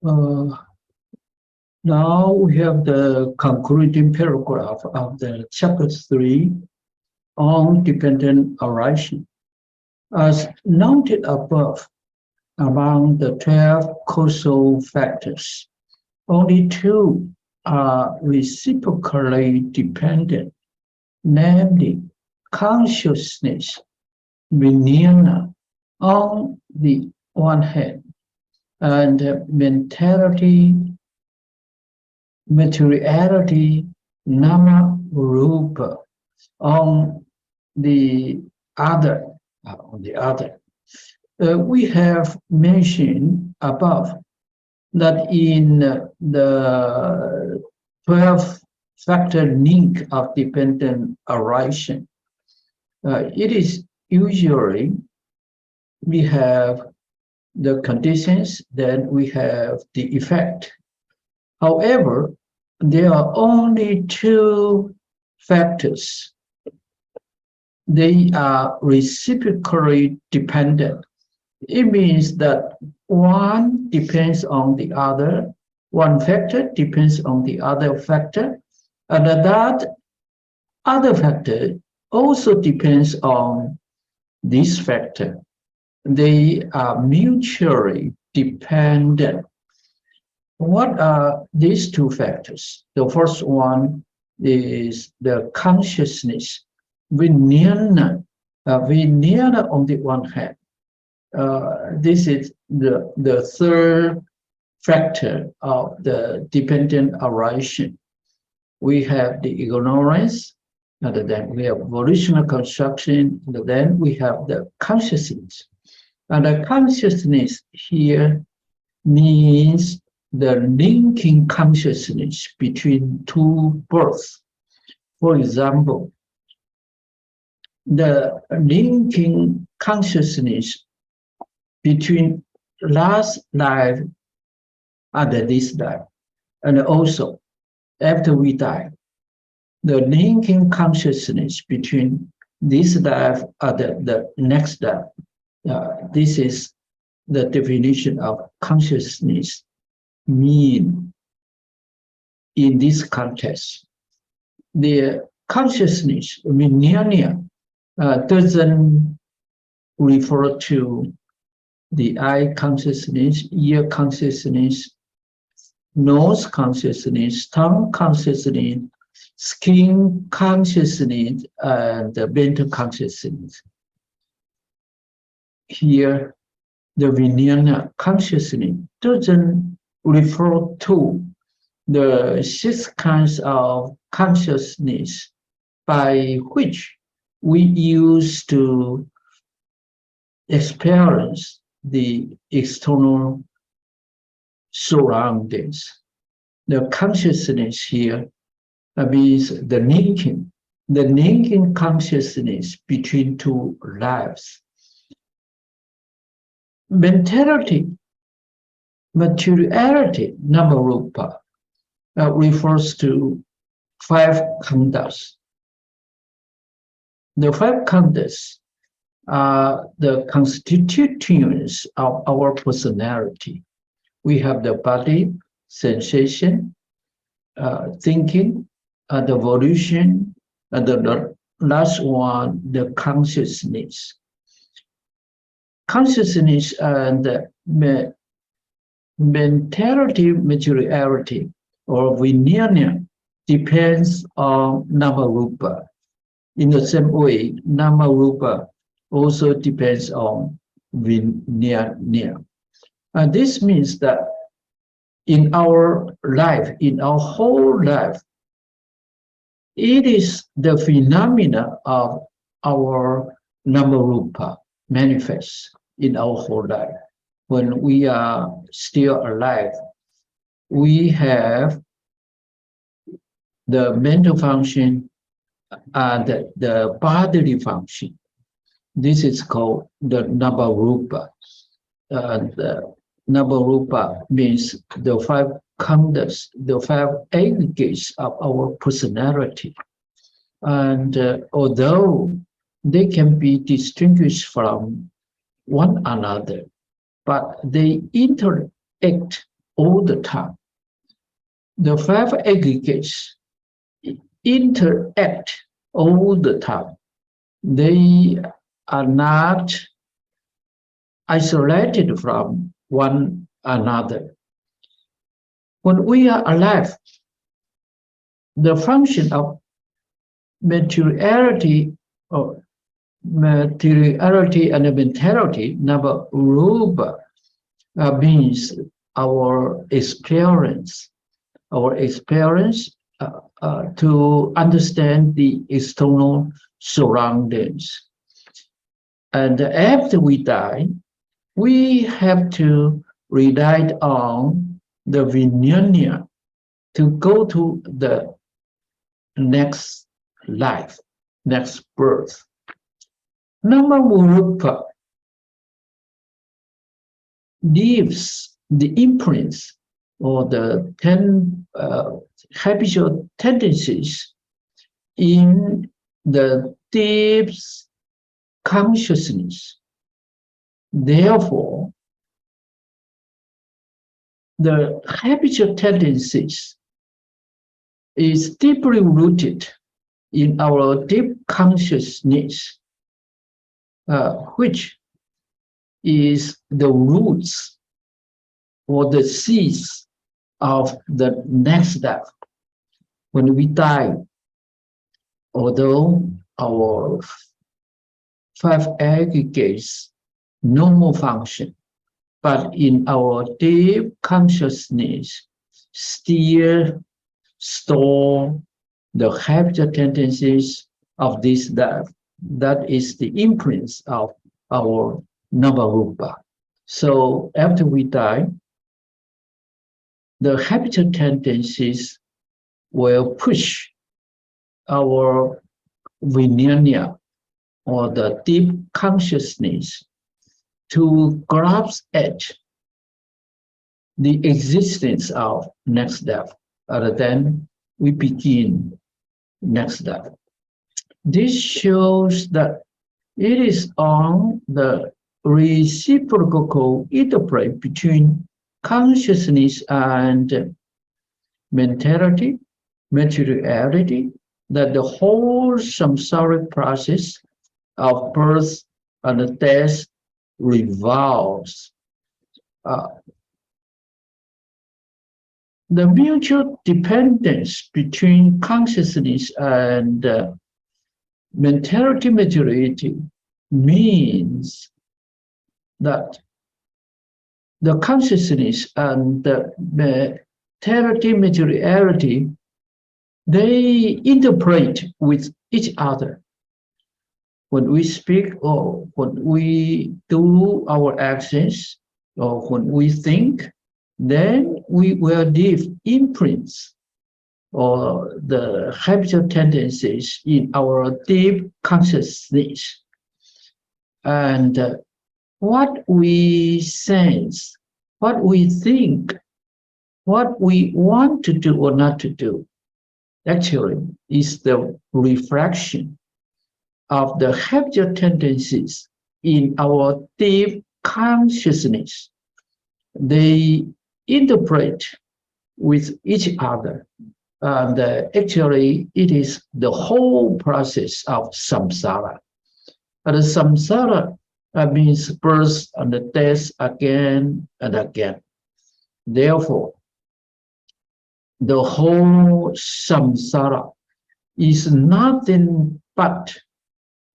Uh, Now we have the concluding paragraph of the chapter 3 on dependent arising. As noted above, among the 12 causal factors, only 2 are reciprocally dependent, namely consciousness, vijnana, on the one hand, and mentality, materiality, nama, rupa, on the other. We have mentioned above that in the 12 factor link of dependent arising, it is usually we have the conditions, then we have the effect. However, there are only 2 factors. They are reciprocally dependent. It means that one depends on the other, one factor depends on the other factor, and that other factor also depends on this factor. They are mutually dependent. What are these 2 factors? The first one is the consciousness, vijnana. Vijnana on the one hand. This is the third factor of the dependent arising. We have the ignorance, and then we have volitional construction, and then we have the consciousness. And the consciousness here means the linking consciousness between 2 births. For example, the linking consciousness between last life and this life, and also after we die, the linking consciousness between this life and the next life. This is the definition of consciousness mean in this context. The consciousness, vijnana, doesn't refer to the eye consciousness, ear consciousness, nose consciousness, tongue consciousness, skin consciousness, and mental consciousness. Here, the vijnana consciousness doesn't refer to the 6 kinds of consciousness by which we use to experience the external surroundings. The consciousness here means the linking consciousness between 2 lives. Mentality, materiality, nama rupa, refers to 5 khandhas. The 5 khandhas are the constituents of our personality. We have the body, sensation, thinking, the volition, and the last one, the consciousness. Consciousness and mentality, materiality, or vijnana depends on nama rupa. In the same way, nama rupa also depends on vijnana. And this means that in our life, in our whole life, it is the phenomena of our nama rupa manifests in our whole life. When we are still alive, we have the mental function and the bodily function. This is called the nama rupa. Nama rupa means the 5 khandhas, the 5 aggregates of our personality. And although they can be distinguished from one another, but they interact all the time. The five aggregates interact all the time. They are not isolated from one another. When we are alive, the function of materiality and mentality, nama rupa, means our experience to understand the external surroundings. And after we die, we have to rely on the vijnana to go to the next life, next birth. Nama rupa leaves the imprints or the 10 habitual tendencies in the deep consciousness. Therefore, the habitual tendencies is deeply rooted in our deep consciousness, which is the roots or the seeds of the next life. When we die, although our five aggregates no more function, but in our deep consciousness still store the habitual tendencies of this life. That is the imprints of our nama-rupa. So after we die, the habitual tendencies will push our vijnana or the deep consciousness to grasp at the existence of next life, other than we begin next life. This shows that it is on the reciprocal interplay between consciousness and mentality, materiality, that the whole samsaric process of birth and death revolves. The mutual dependence between consciousness and mentality materiality means that the consciousness and the mentality materiality, they interpret with each other. When we speak or when we do our actions or when we think, then we will leave imprints or the habitual tendencies in our deep consciousness. And what we sense, what we think, what we want to do or not to do, actually is the reflection of the habitual tendencies in our deep consciousness. They interpret with each other. And actually, it is the whole process of samsara. And the samsara means birth and death again and again. Therefore, the whole samsara is nothing but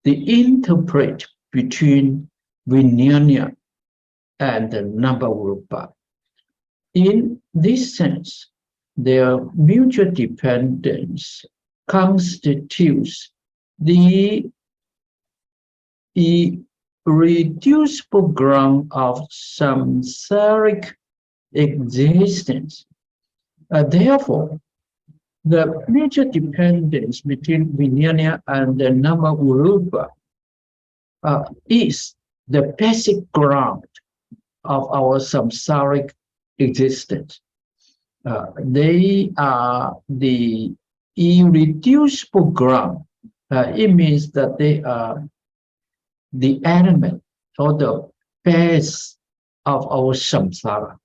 the interplay between vijnana and the nama-rupa. In this sense, their mutual dependence constitutes the irreducible ground of samsaric existence. Therefore, the mutual dependence between vijnana and the nama-rupa is the basic ground of our samsaric existence. They are the irreducible ground. It means that they are the element or the base of our samsara.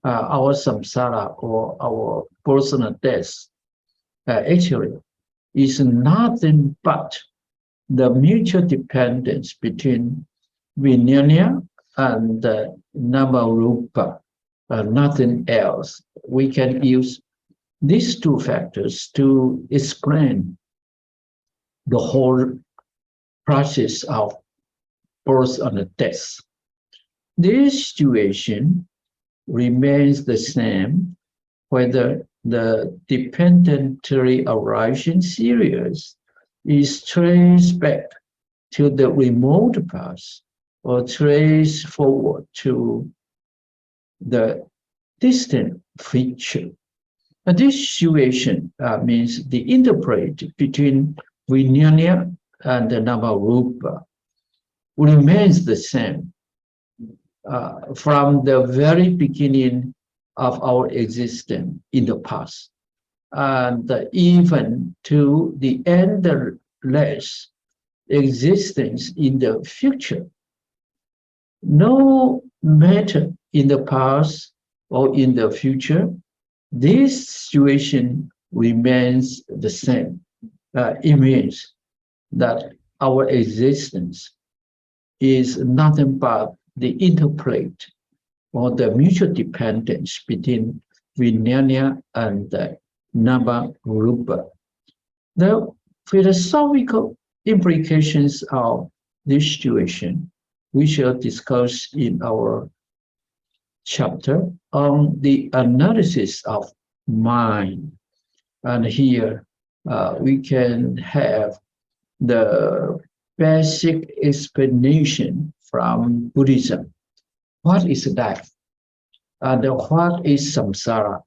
our samsara or our personal death actually is nothing but the mutual dependence between Vijnana and Namarupa, nothing else. We can use these two factors to explain the whole process of birth and death. This situation remains the same whether the dependently arising series is traced back to the remote past or traced forward to the distant future. And this situation means the interplay between Vijnana and the Namarupa remains the same from the very beginning of our existence in the past and even to the endless existence in the future. No matter in the past or in the future, this situation remains the same. It means that our existence is nothing but the interplay or the mutual dependence between Vijnana and Namarupa. The philosophical implications of this situation we shall discuss in our chapter on the analysis of mind. And here we can have the basic explanation from Buddhism. What is life? And what is samsara?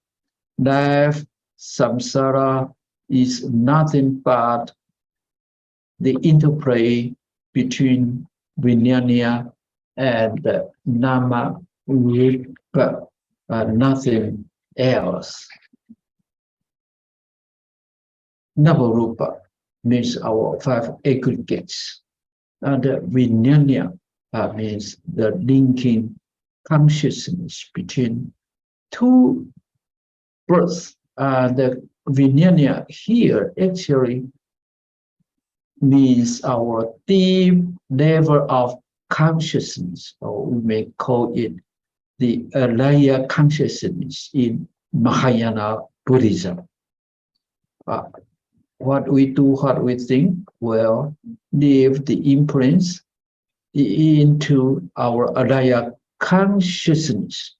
Life, samsara is nothing but the interplay between Vijnana and Namarupa, nothing else. Namarupa means our five aggregates, and Vijnana means the linking consciousness between two births. The Vijnana here actually means our deep level of consciousness, or we may call it the Alaya consciousness in Mahayana Buddhism. What we do, what we think, will leave the imprints into our Alaya consciousness.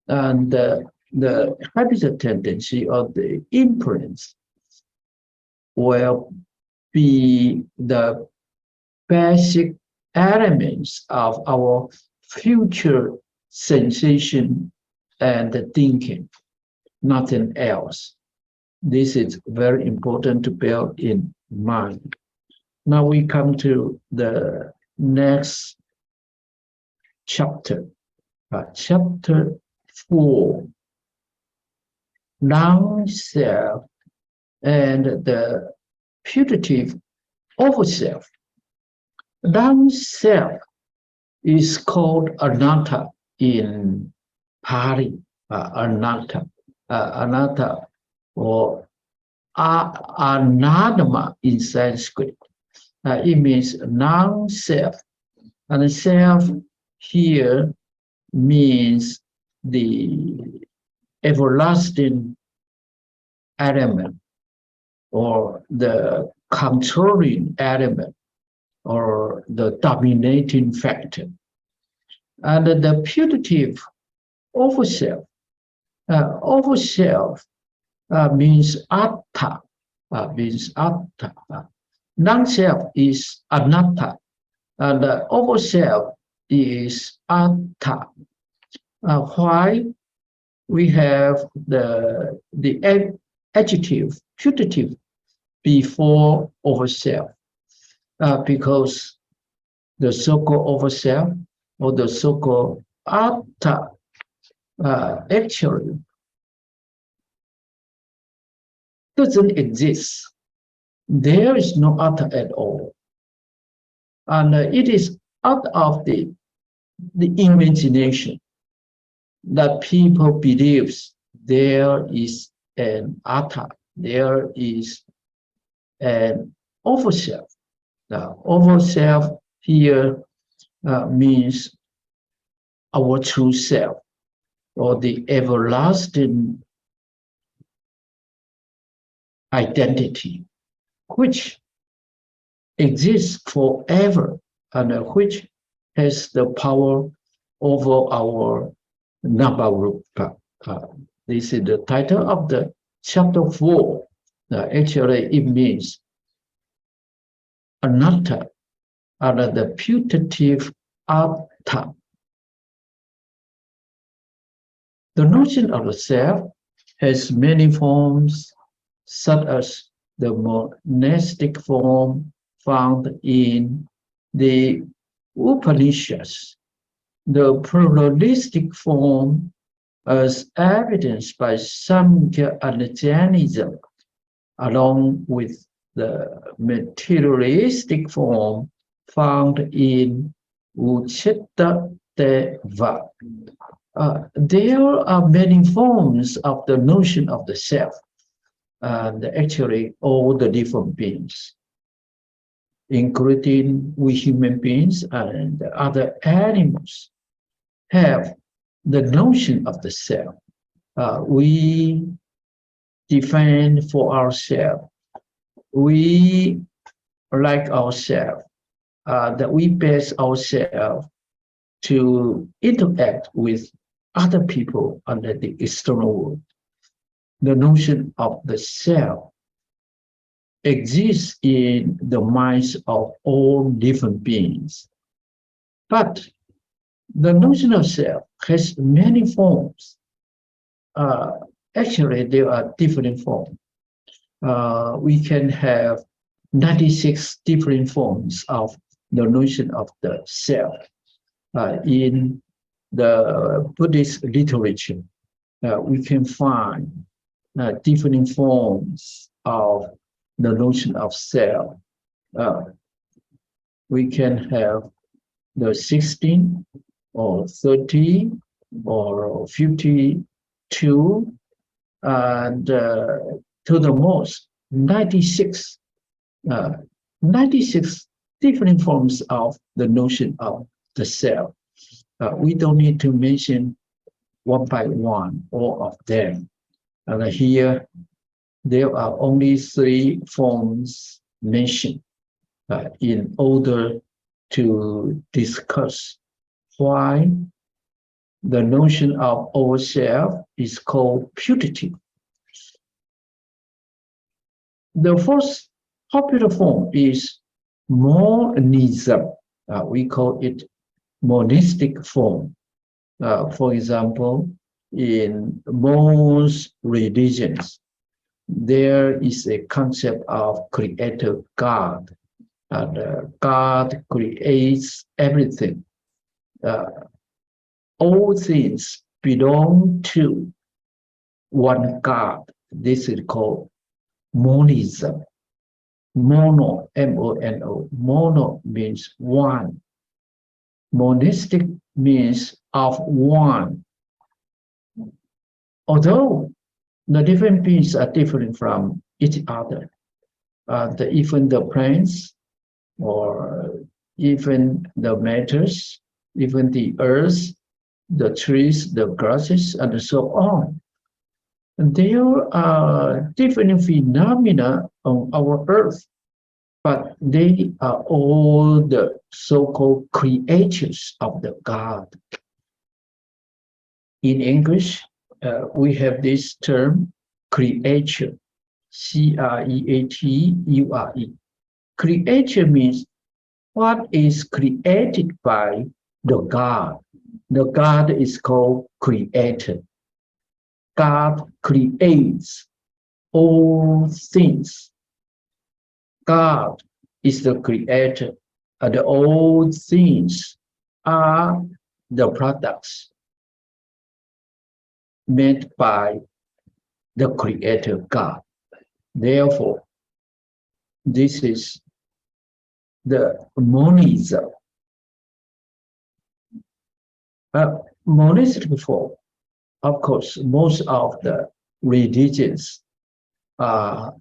And the habitual tendency of the imprints will be the basic elements of our future sensation and thinking, nothing else. This is very important to bear in mind. Now we come to the next chapter, chapter 4, non-self and the putative overself. Non-self is called anatta in Pali, anatta, anatta or anadama in Sanskrit. It means non-self, and self here means the everlasting element or the controlling element or the dominating factor. And the putative overself, overself means atta, means atta. Non-self is anatta, and overself is atta. Why we have the adjective putative before overself? Because the so-called overself or the so-called atta actually doesn't exist. There is no atta at all. And it is out of the imagination. that people believes there is an atta, there is an overself. The overself here means our true self, or the everlasting identity, which exists forever and which has the power over our Namarupa. This is the title of the chapter 4. Actually, it means anatta, and the putative atta. The notion of the self has many forms, such as the monastic form found in the Upanishads, the pluralistic form as evidenced by Samkhya and Jainism, along with the materialistic form found in Uchitta Deva. There are many forms of the notion of the self, and actually all the different beings, including we human beings and other animals, have the notion of the self. We define for ourselves, we like ourselves, that we base ourselves to interact with other people under the external world. The notion of the self exists in the minds of all different beings. But the notion of self has many forms. Actually, there are different forms. We can have 96 different forms of the notion of the self in the Buddhist literature. We can find different forms of the notion of self. We can have the 16 or 30 or 52 and to the most 96 different forms of the notion of the self. We don't need to mention one by one all of them. And here there are only 3 forms mentioned in order to discuss why the notion of ourself is called putative. The first popular form is monism. We call it monistic form. For example, in most religions, there is a concept of creator God, and God creates everything. All things belong to one God. This is called monism. Mono, M-O-N-O. Mono means one. Monistic means of one. Although the different beings are different from each other, even the plants, or even the matters, even the earth, the trees, the grasses, and so on. And there are different phenomena on our earth, but they are all the so-called creatures of the God. In English, we have this term, creature, C-R-E-A-T-U-R-E. Creature means what is created by the God. The God is called creator. God creates all things. God is the creator, and all things are the products made by the creator God. Therefore, this is the monism. Monistic form of course, most of the religions are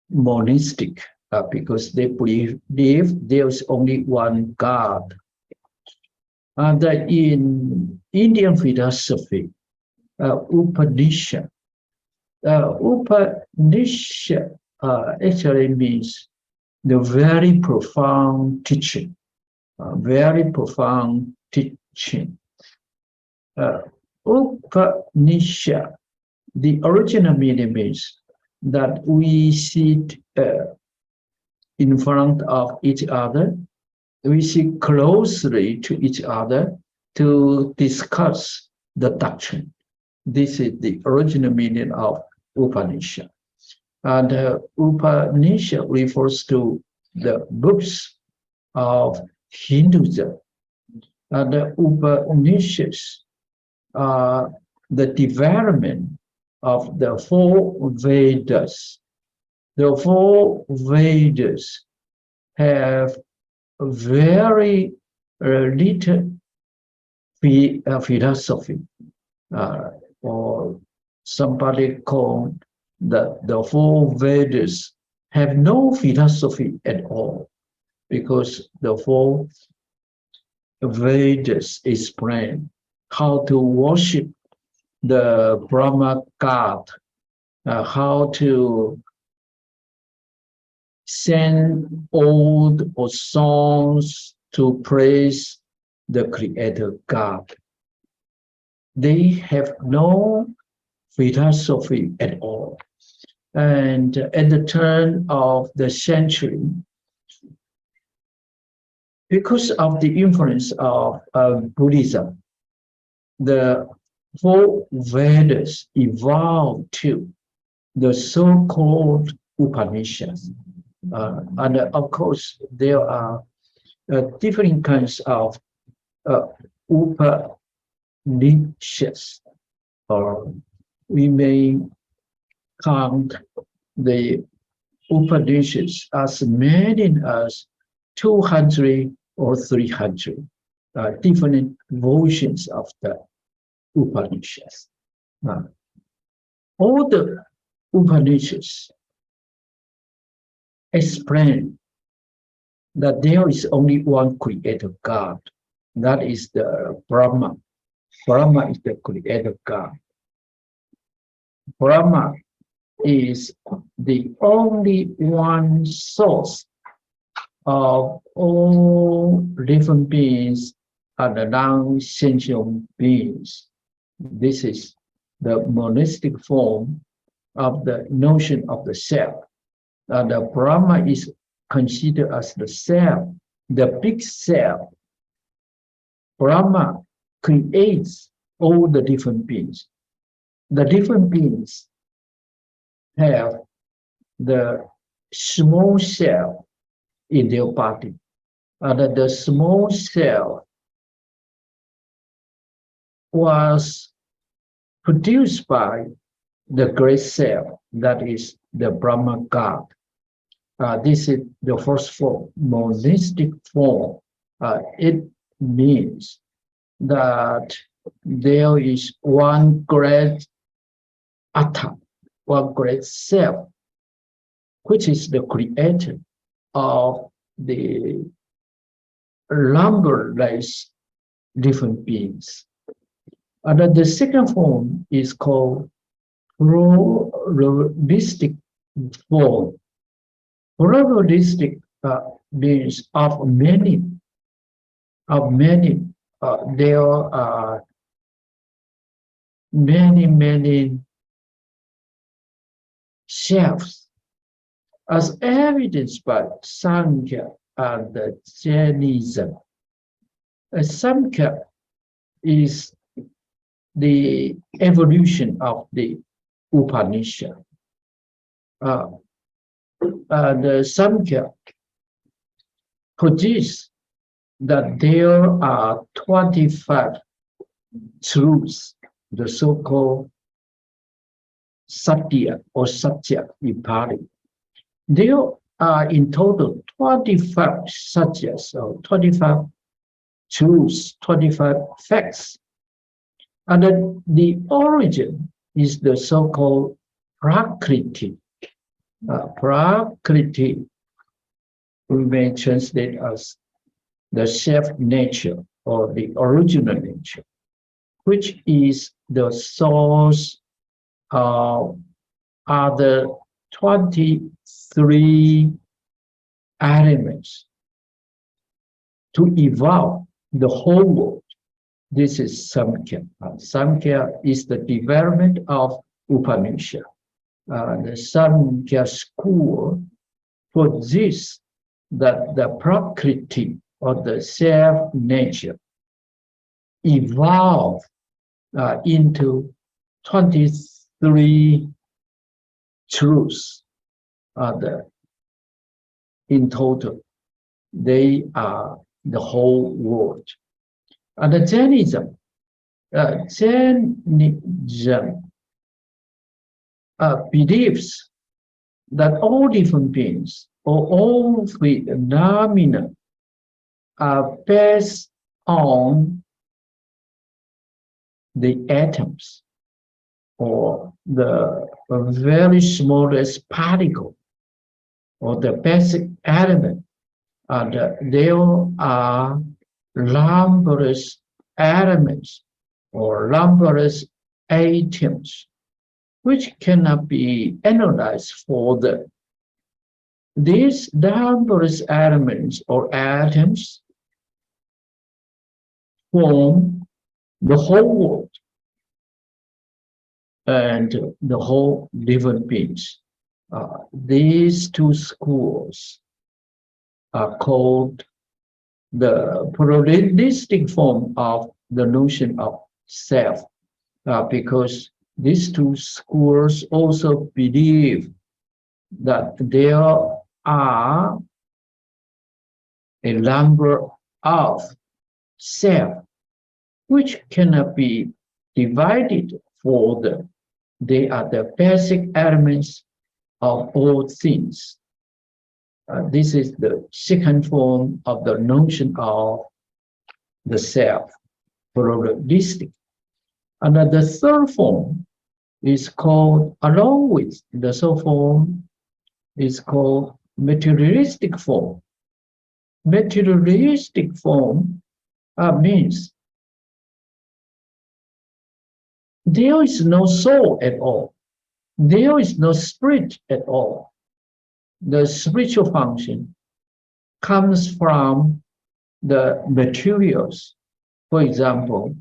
monistic because they believe there's only one God. And in Indian philosophy, Upanishad actually means the very profound teaching, very profound teaching. Upanishad, the original meaning means that we sit in front of each other, we sit closely to each other to discuss the doctrine. This is the original meaning of Upanishad. And Upanishad refers to the books of Hinduism. And the Upanishads are the development of the four Vedas. The four Vedas have very little philosophy, or somebody called the four Vedas have no philosophy at all, because the four Vedas explain how to worship the Brahma God, how to sing old or songs to praise the Creator God. They have no philosophy at all. And at the turn of the century, because of the influence of Buddhism, the four Vedas evolved to the so-called Upanishads. And of course, there are different kinds of Upanishads, or we may count the Upanishads as many as 200 or 300 different versions of the Upanishads. All the Upanishads explain that there is only one creator God. That is the Brahma. Brahma is the creator God. Brahma is the only one source of all living beings and non-sentient beings. This is the monistic form of the notion of the self. And the Brahma is considered as the self, the big self. Brahma creates all the different beings. The different beings have the small cell in their body. And the small cell was produced by the great cell, that is the Brahma God. This is the first form, monistic form. It means that there is one great atta, one great self, which is the creator of the numberless different beings. And then the second form is called pluralistic form. Pluralistic means of many. There are many selves, as evidenced by Sankhya and Jainism. Sankhya is the evolution of the Upanishad. The Sankhya produced that there are 25 truths, the so-called Satya or Satya in Pali. There are in total 25 Satyas, or 25 truths, 25 facts. And then the origin is the so-called Prakriti. Prakriti, we may translate as the self-nature or the original nature, which is the source of other 23 elements to evolve the whole world. This is Samkhya. Samkhya is the development of Upanishad. The Samkhya school posits that the Prakriti or the self-nature evolve into 23 truths. In total, they are the whole world. And the Jainism believes that all different beings or all phenomena are based on the atoms or the very smallest particle or the basic element. And there are numberless elements or numberless atoms which cannot be analyzed further. These numberless elements or atoms form the whole world and the whole living beings. These two schools are called the pluralistic form of the notion of self, because these two schools also believe that there are a number of self which cannot be divided further. They are the basic elements of all things. This is the second form of the notion of the self, pluralistic. And the third form is called, along with the third form, is called materialistic form. Materialistic form means there is no soul at all. There is no spirit at all. The spiritual function comes from the materials. For example,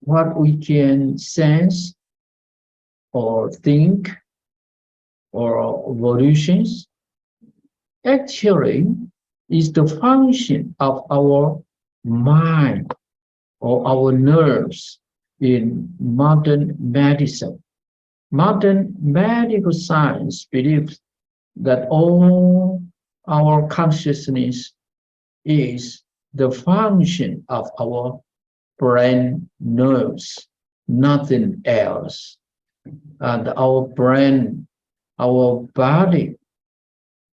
what we can sense or think or volitions actually is the function of our mind or our nerves in modern medicine. Modern medical science believes that all our consciousness is the function of our brain nerves, nothing else. And our brain, our body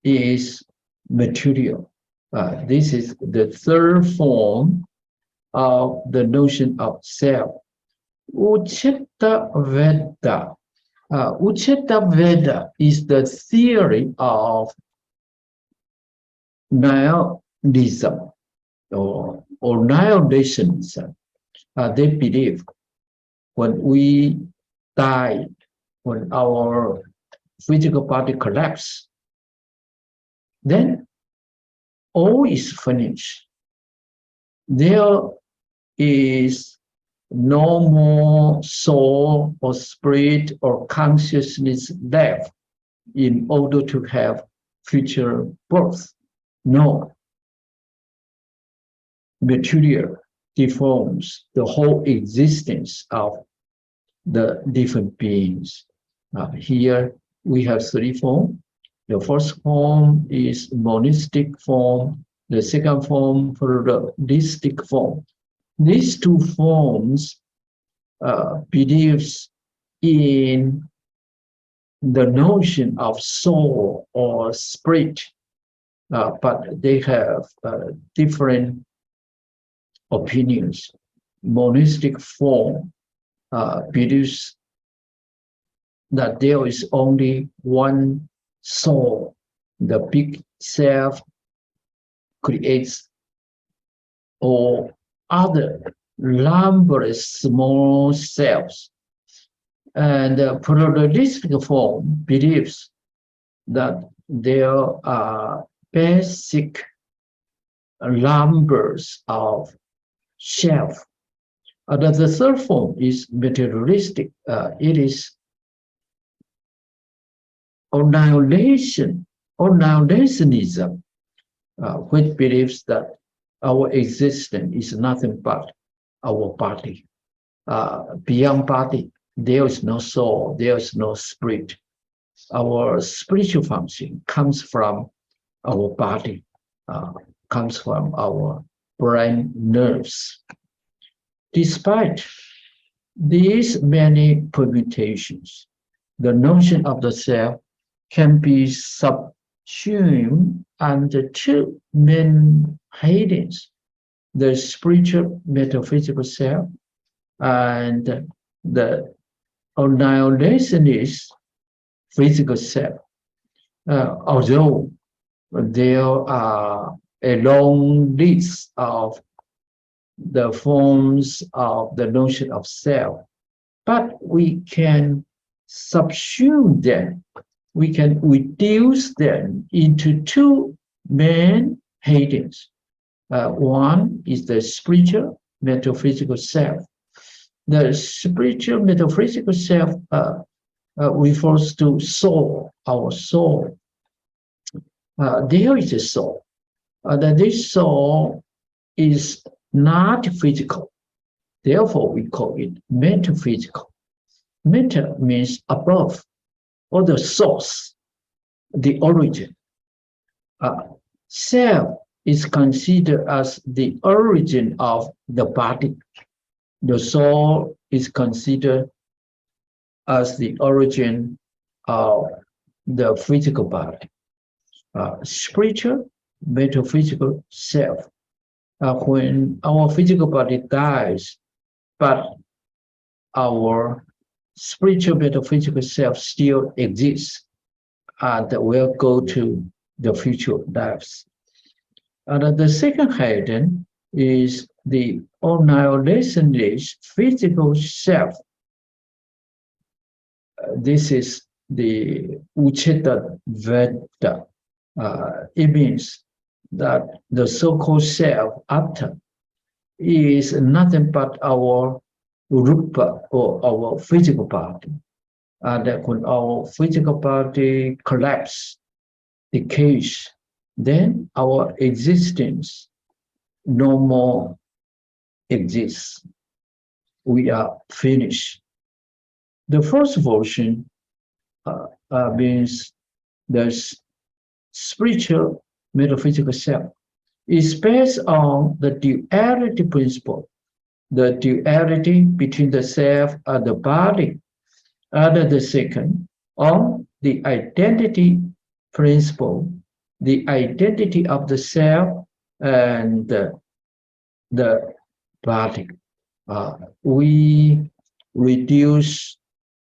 is material. This is the third form of the notion of self. Uchetta Veda. Uchetta Veda is the theory of nihilism or nihilationism. They believe when we die, when our physical body collapses, then all is finished. There is no more soul or spirit or consciousness left in order to have future birth. No. Material deforms the whole existence of the different beings. Here we have three forms. The first form is monistic form. The second form, pluralistic form. These two forms believes in the notion of soul or spirit, but they have different opinions. monistic form believes that there is only one soul. The big self creates or other numberless small selves. And the pluralistic form believes that there are basic numbers of self. The third form is materialistic. It is annihilationism, which believes that our existence is nothing but our body. Beyond body, there is no soul, there is no spirit. Our spiritual function comes from our body, comes from our brain nerves. Despite these many permutations, the notion of the self can be subsumed under two main headings: the spiritual metaphysical self and the annihilationist physical self. Although there are a long list of the forms of the notion of self, but we can subsume them, we can reduce them into two main headings. One is the spiritual metaphysical self. The spiritual metaphysical self refers to soul, our soul. There is a soul. That this soul is not physical. Therefore, we call it metaphysical. Meta means above, or the source, the origin. Self is considered as the origin of the body. The soul is considered as the origin of the physical body. Spiritual, metaphysical self. When our physical body dies, but our spiritual metaphysical self still exists, and will go to the future lives. And the second heading is the annihilationist physical self. This is the Ucheta Veda. It means that the so-called self, Atta, is nothing but our rupa, or our physical body. And that when our physical body collapses, decays, then our existence no more exists. We are finished. The first version means the spiritual metaphysical self is based on the duality principle, the duality between the self and the body. And the second, on the identity principle, the identity of the self and the body. We reduce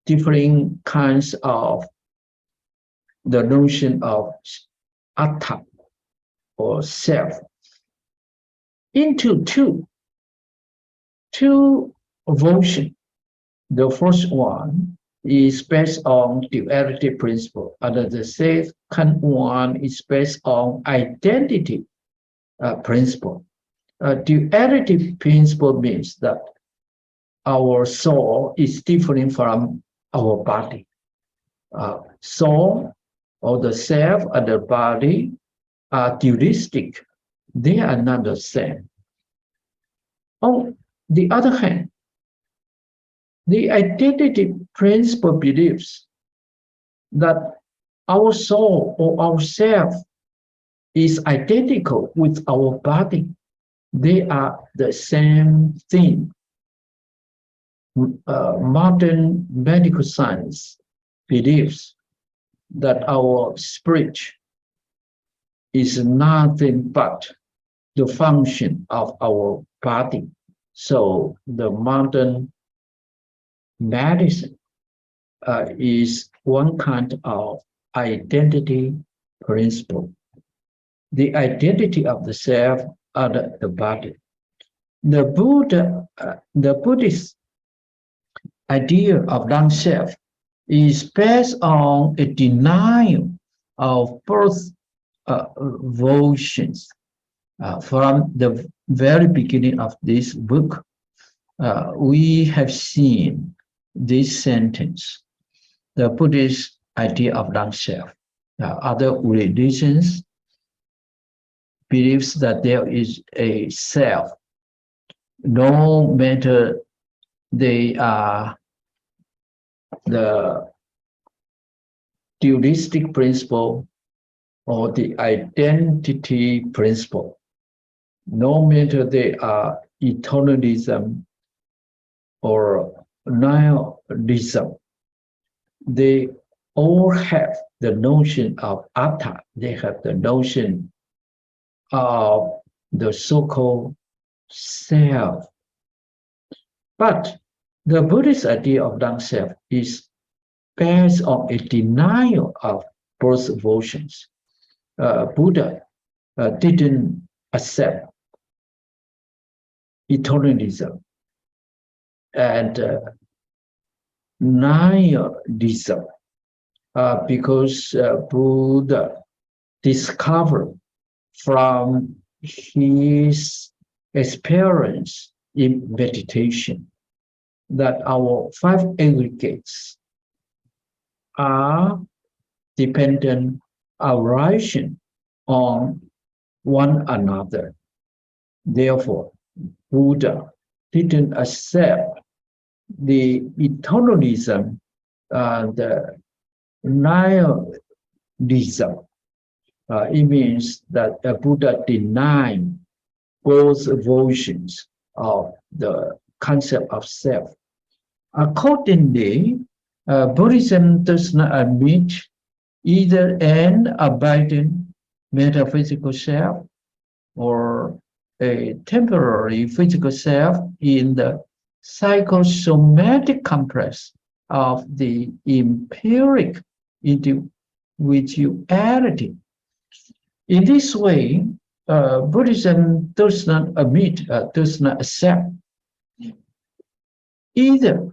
different kinds of the notion of atta, or self, into two versions. The first one is based on duality principle, and the second one is based on identity principle. Duality principle means that our soul is different from our body. Soul, or the self, and the body are dualistic. They are not the same. On the other hand, the identity principle believes that our soul or our self is identical with our body. They are the same thing. Modern medical science believes that our spirit is nothing but the function of our body. So the modern medicine is one kind of identity principle. The identity of the self under the body. The Buddhist idea of non-self is based on a denial of both versions. From the very beginning of this book, we have seen this sentence, the Buddhist idea of non-self. Other religions believes that there is a self, no matter they are the dualistic principle or the identity principle, no matter they are eternalism or nihilism, they all have the notion of atta, they have the notion of the so-called self. But the Buddhist idea of non-self is based on a denial of both versions. Buddha didn't accept eternalism and nihilism because Buddha discovered from his experience in meditation that our five aggregates are dependent arising on one another. Therefore, Buddha didn't accept the eternalism and the nihilism. It means that Buddha denied both versions of the concept of self. Accordingly, Buddhism does not admit either an abiding metaphysical self or a temporary physical self in the psychosomatic complex of the empiric individuality. In this way, Buddhism does not admit, does not accept, either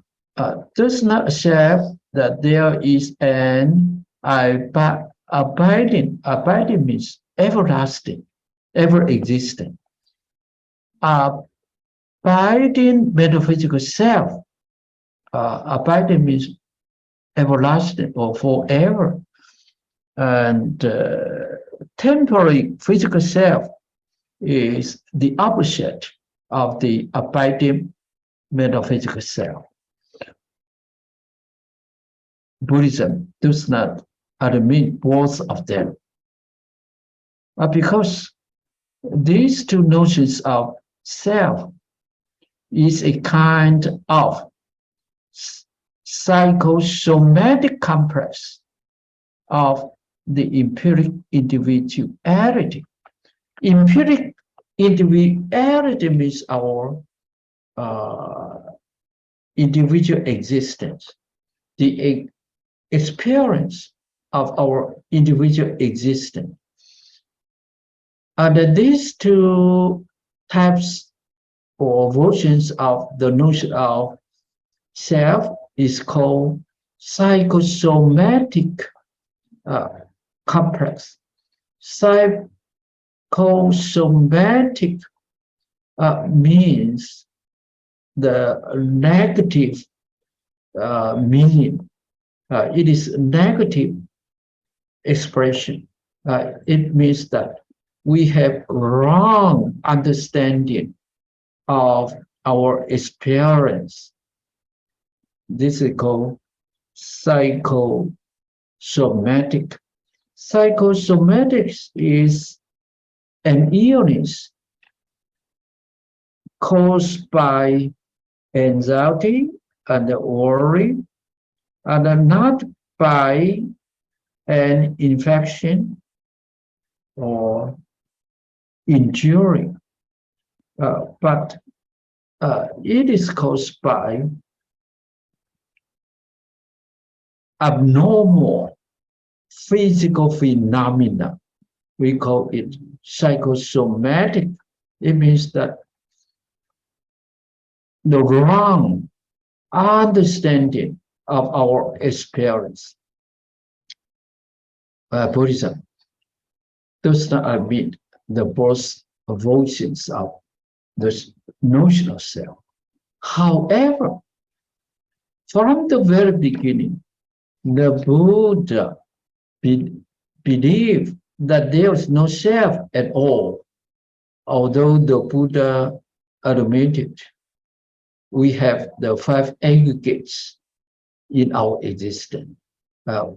does not accept that there is an abiding means everlasting, ever existing. Abiding metaphysical self, abiding means everlasting or forever. And temporary physical self is the opposite of the abiding metaphysical self. Buddhism does not admit both of them. Because these two notions of self is a kind of psychosomatic complex of the empiric individuality. Empiric individuality means our individual existence, the experience of our individual existence. And these two types or versions of the notion of self is called psychosomatic complex. Psychosomatic means the negative meaning. It is negative expression. It means that we have wrong understanding of our experience. This is called psychosomatic. Psychosomatics is an illness caused by anxiety and worry, and not by an infection or injury, but it is caused by abnormal physical phenomena. We call it psychosomatic. It means that the wrong understanding of our experience. Buddhism does not admit the both versions of the notion of self. However, from the very beginning, the Buddha believed that there is no self at all. Although the Buddha admitted we have the five aggregates in our existence.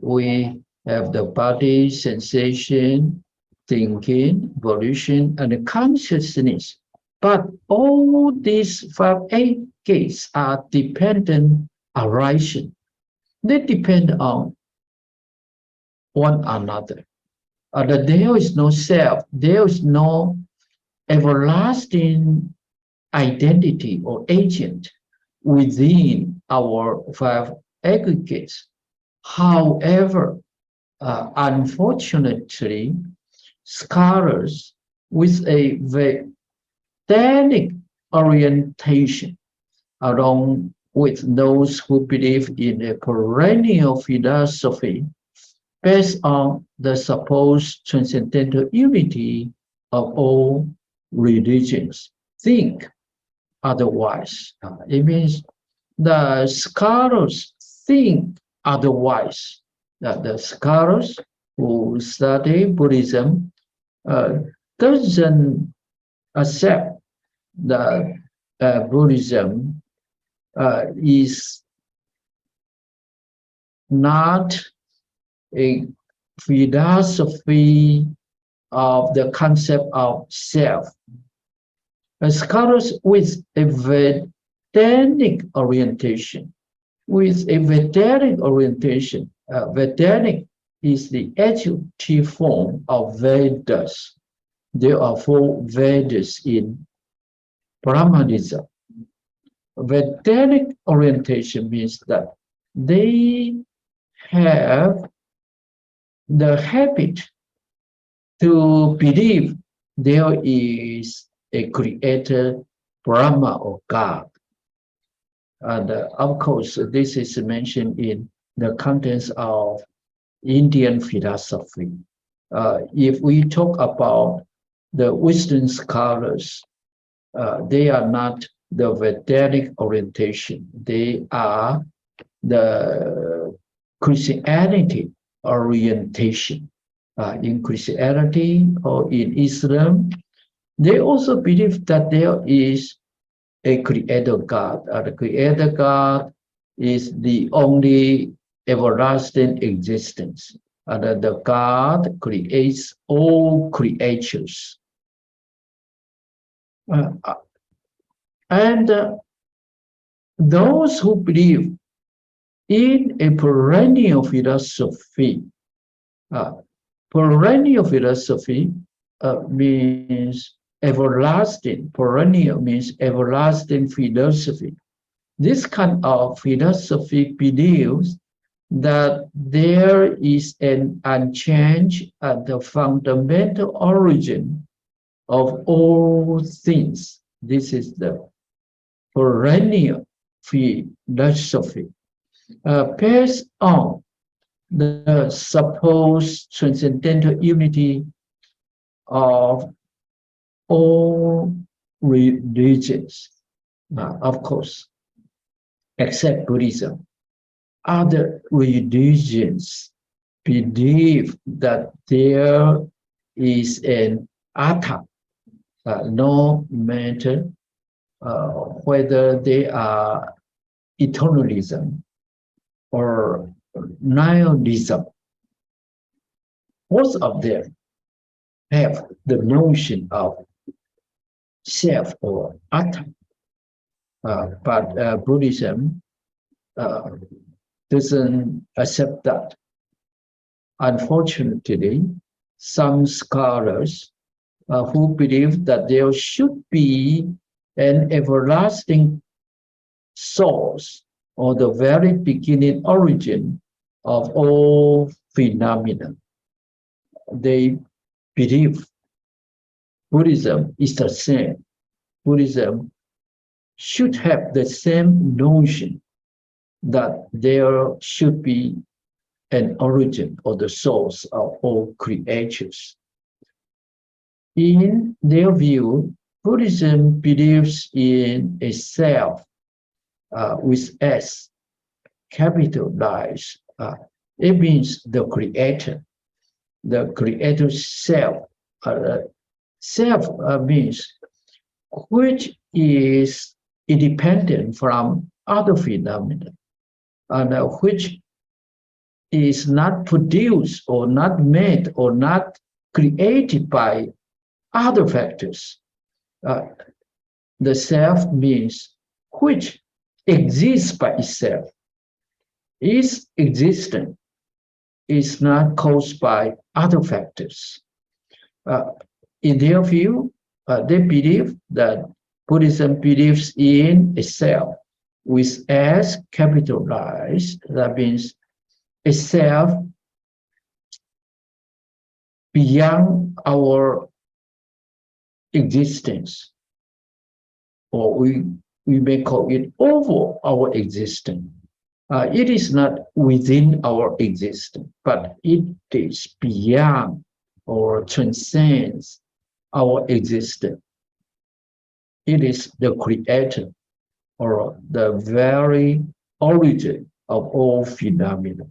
We have the body, sensation, thinking, volition, and consciousness. But all these five aggregates are dependent arising. They depend on one another. There is no self, there is no everlasting identity or agent within our five aggregates. However, unfortunately, scholars with a Vedanic orientation, along with those who believe in a perennial philosophy based on the supposed transcendental unity of all religions, think otherwise. It means the scholars think otherwise. That the scholars who study Buddhism doesn't accept that Buddhism is not a philosophy of the concept of self. Scholars with a Vedanic orientation, Vedanic is the adjective form of Vedas. There are 4 Vedas in Brahmanism. Vedanic orientation means that they have the habit to believe there is a creator, Brahma or God. And of course, this is mentioned in the contents of Indian philosophy. If we talk about the Western scholars, they are not the Vedanic orientation. They are the Christianity orientation. In Christianity or in Islam, they also believe that there is a creator God. The creator God is the only everlasting existence. And the God creates all creatures. And those who believe in a perennial philosophy, means everlasting. Perennial means everlasting philosophy. This kind of philosophy believes that there is an unchanged and the fundamental origin of all things. This is the perennial philosophy, based on the supposed transcendental unity of all religions. Of course, except Buddhism. Other religions believe that there is an atta, no matter whether they are eternalism or nihilism. Most of them have the notion of self or atta, but Buddhism doesn't accept that. Unfortunately, some scholars who believe that there should be and everlasting source, or the very beginning origin of all phenomena. They believe Buddhism is the same. Buddhism should have the same notion that there should be an origin or the source of all creatures. In their view, Buddhism believes in a self with S, capitalized. It means the creator self. Self means which is independent from other phenomena, and which is not produced or not made or not created by other factors. The self means which exists by itself, is existent, is not caused by other factors. In their view, they believe that Buddhism believes in a self with S capitalized. That means a self beyond our existence, or we may call it over our existence. It is not within our existence, but it is beyond or transcends our existence. It is the creator or the very origin of all phenomena.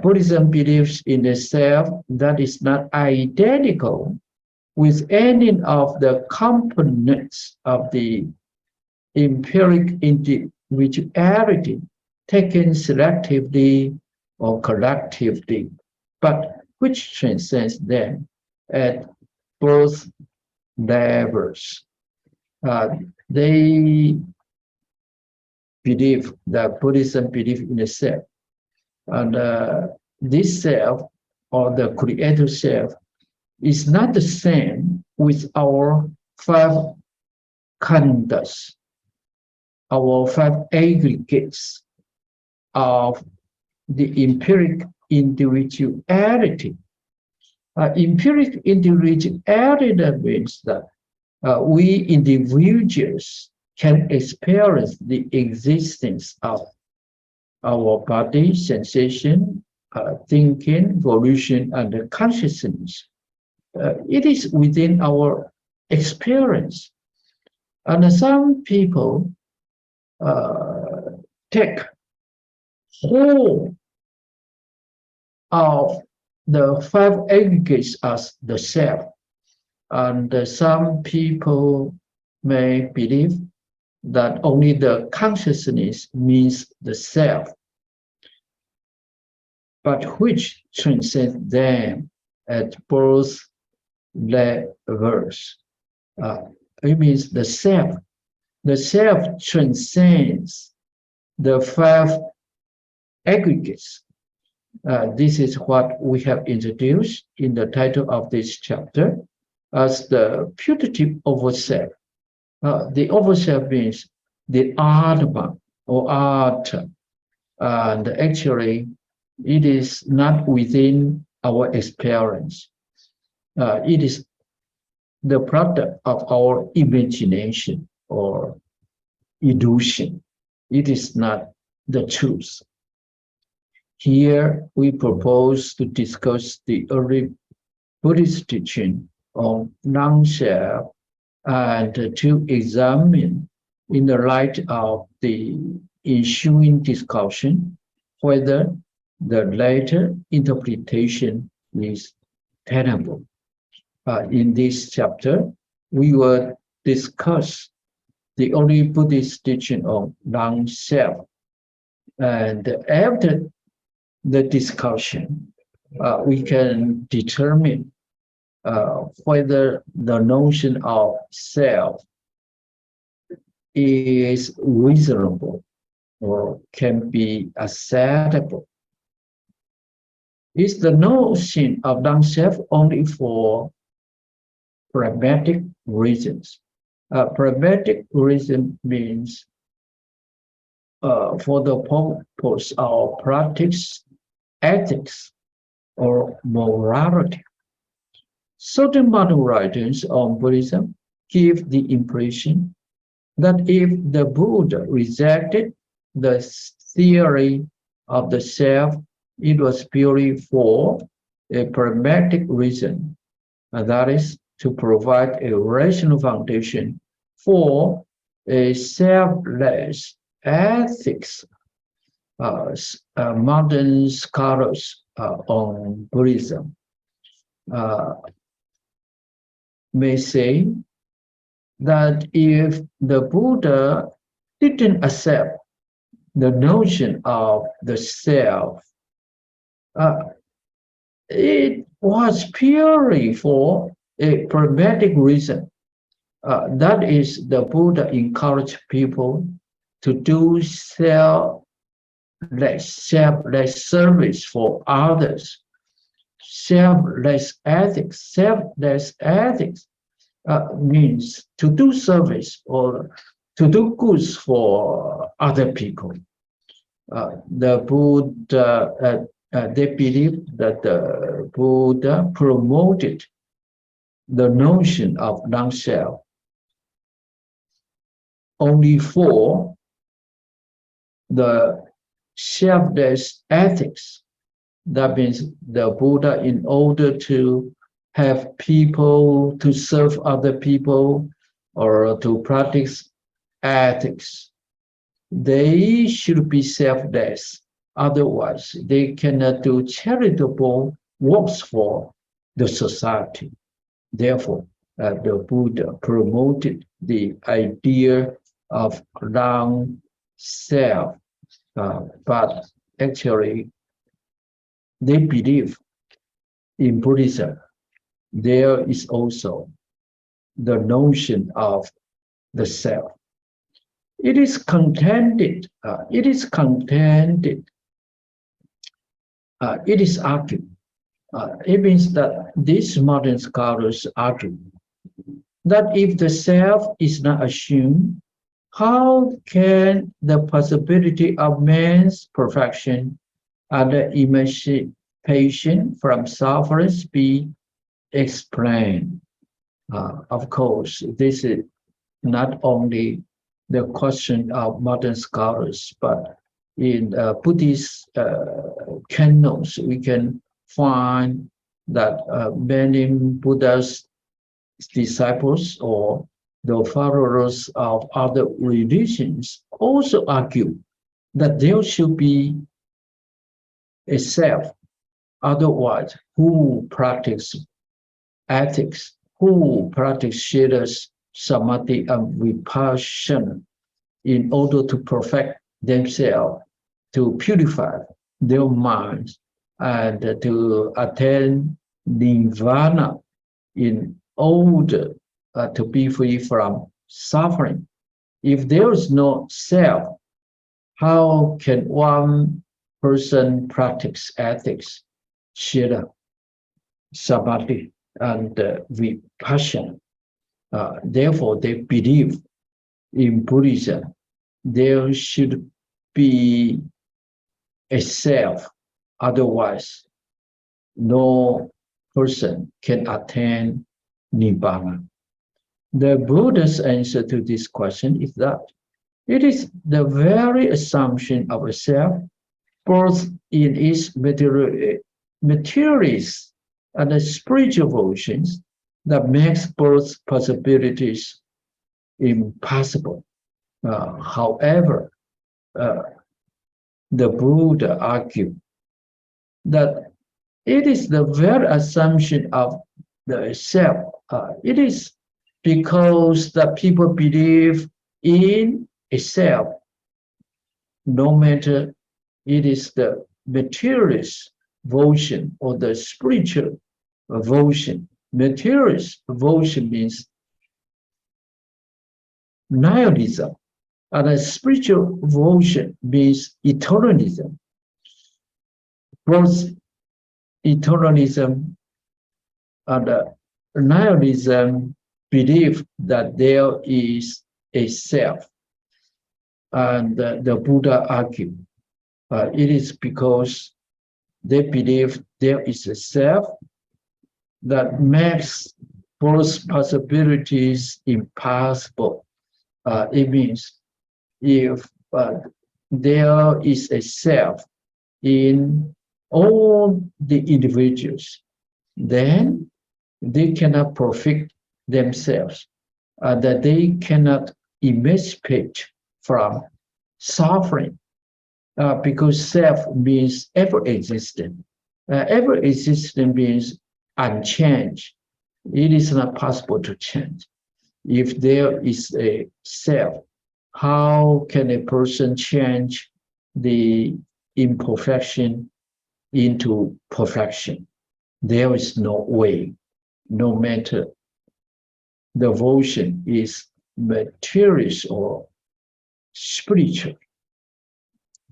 Buddhism believes in a self that is not identical with any of the components of the empiric individuality taken selectively or collectively, but which transcends them at both levels. They believe that Buddhism believes in a self, and this self, or the creator self, is not the same with our five khandhas, our five aggregates of the empiric individuality. Empiric individuality means that we individuals can experience the existence of our body, sensation, thinking, volition, and consciousness. It is within our experience. And some people take hold of the five aggregates as the self. And some people may believe that only the consciousness means the self, but which transcends them at both levels. It means the self transcends the five aggregates. This is what we have introduced in the title of this chapter as the putative overself. The overself means the Atma or Atha, and actually it is not within our experience. It is the product of our imagination or illusion. It is not the truth. Here we propose to discuss the early Buddhist teaching on non-self and to examine in the light of the ensuing discussion whether the later interpretation is tenable. In this chapter, we will discuss the early Buddhist teaching on non-self. And after the discussion, we can determine whether the notion of self is reasonable or can be acceptable. Is the notion of non-self only for pragmatic reasons, Pragmatic reason means for the purpose of practice, ethics, or morality. Certain modern writings on Buddhism give the impression that if the Buddha rejected the theory of the self, it was purely for a pragmatic reason, and that is to provide a rational foundation for a selfless ethics. Modern scholars on Buddhism may say that if the Buddha didn't accept the notion of the self, it was purely for a pragmatic reason. That is, the Buddha encouraged people to do selfless service for others. Selfless ethics means to do service or to do goods for other people. The Buddha, they believe that the Buddha promoted the notion of non-self only for the selfless ethics. That means the Buddha, in order to have people to serve other people or to practice ethics, they should be selfless. Otherwise, they cannot do charitable works for the society. Therefore, the Buddha promoted the idea of non-self, but actually, they believe in Buddhism, there is also the notion of the self. It is contended, it is argued. It means that these modern scholars argue that if the self is not assumed, how can the possibility of man's perfection and the emancipation from suffering be explained? Of course, this is not only the question of modern scholars, but in Buddhist canons, we can find that many Buddha's disciples or the followers of other religions also argue that there should be a self. Otherwise, who practice ethics, who practice Shila, Samadhi, and Vipassana in order to perfect themselves, to purify their minds, and to attain nirvana in order to be free from suffering. If there is no self, how can one person practice ethics, Shila, Samadhi, and Vipassana? Therefore, they believe in Buddhism, there should be a self, otherwise no person can attain Nibbana. The Buddha's answer to this question is that it is the very assumption of a self, both in its materialist and the spiritual versions, that makes both possibilities impossible. However, the Buddha argued that it is the very assumption of the self. It is because the people believe in a self, no matter it is the materialist version or the spiritual version. Materialist version means nihilism, and a spiritual version means eternalism. Both eternalism and nihilism believe that there is a self. And the Buddha argued, it is because they believe there is a self that makes both possibilities impossible. It means if there is a self in all the individuals, then they cannot perfect themselves, that they cannot emancipate from suffering, because self means ever-existent. Ever-existent means unchanged. It is not possible to change. If there is a self, how can a person change the imperfection into perfection? There is no way, no matter devotion is materialist or spiritual.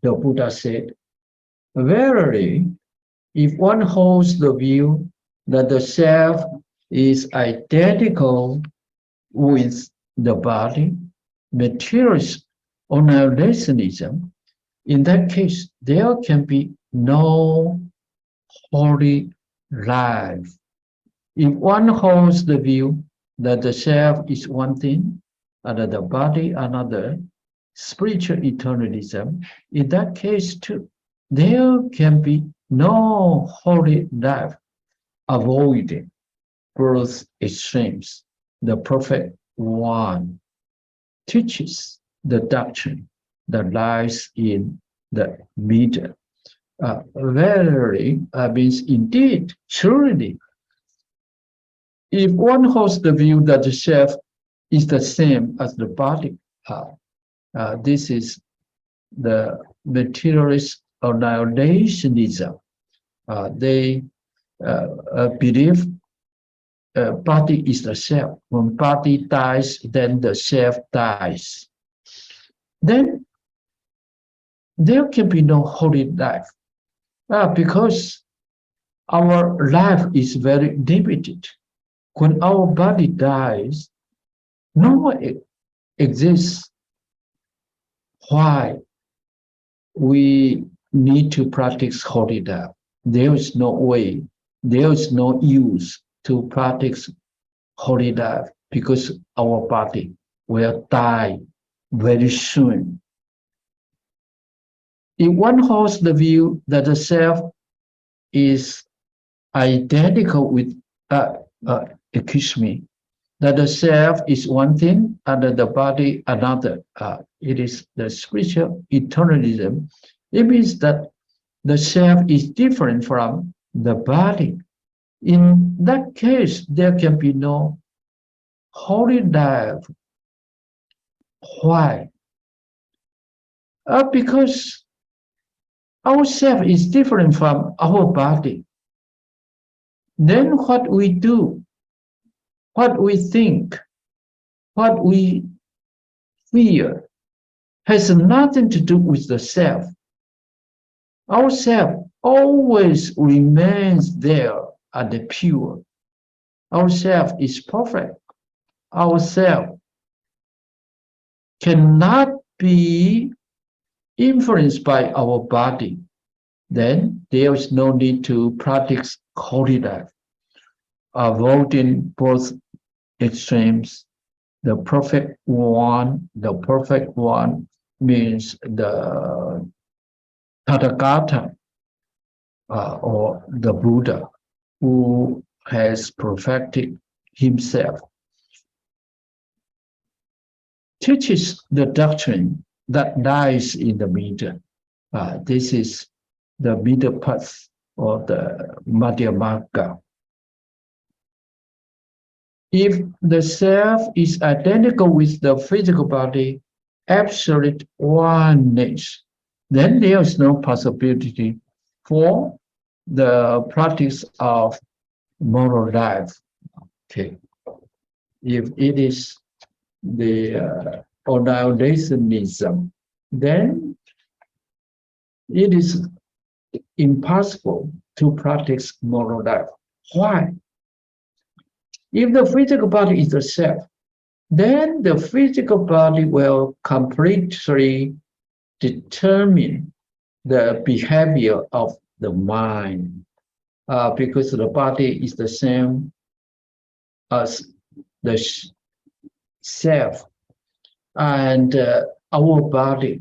The Buddha said, verily, if one holds the view that the self is identical with the body, materialist annihilationism, in that case, there can be no holy life. If one holds the view that the self is one thing, and the body another, spiritual eternalism, in that case too, there can be no holy life. Avoiding both extremes. The Prophet One teaches the doctrine that lies in the middle. Verily means indeed, truly. If one holds the view that the self is the same as the body, this is the materialist annihilationism. They believe body is the self. When body dies, then the self dies. Then there can be no holy life, because our life is very limited. When our body dies, no more exists. Why we need to practice holy life? There is no way, there is no use to practice holy life because our body will die very soon. If one holds the view that the self is identical with, excuse me, that the self is one thing and the body another, it is the spiritual eternalism. It means that the self is different from the body. In that case, there can be no holy life. Why? Because our self is different from our body. Then what we do, what we think, what we feel has nothing to do with the self. Our self always remains there and pure. Our self is perfect. Our self cannot be influenced by our body. Then there is no need to practice holy life. Avoiding both extremes, the perfect one means the Tathagata, or the Buddha, who has perfected himself, teaches the doctrine that lies in the middle. This is the middle path, or the Madhyamagga. If the self is identical with the physical body, absolute oneness, then there is no possibility for the practice of moral life. Okay. If it is the annihilationism, then it is impossible to practice moral life. Why? If the physical body is the self, then the physical body will completely determine the behavior of the mind, because the body is the same as the self, and our body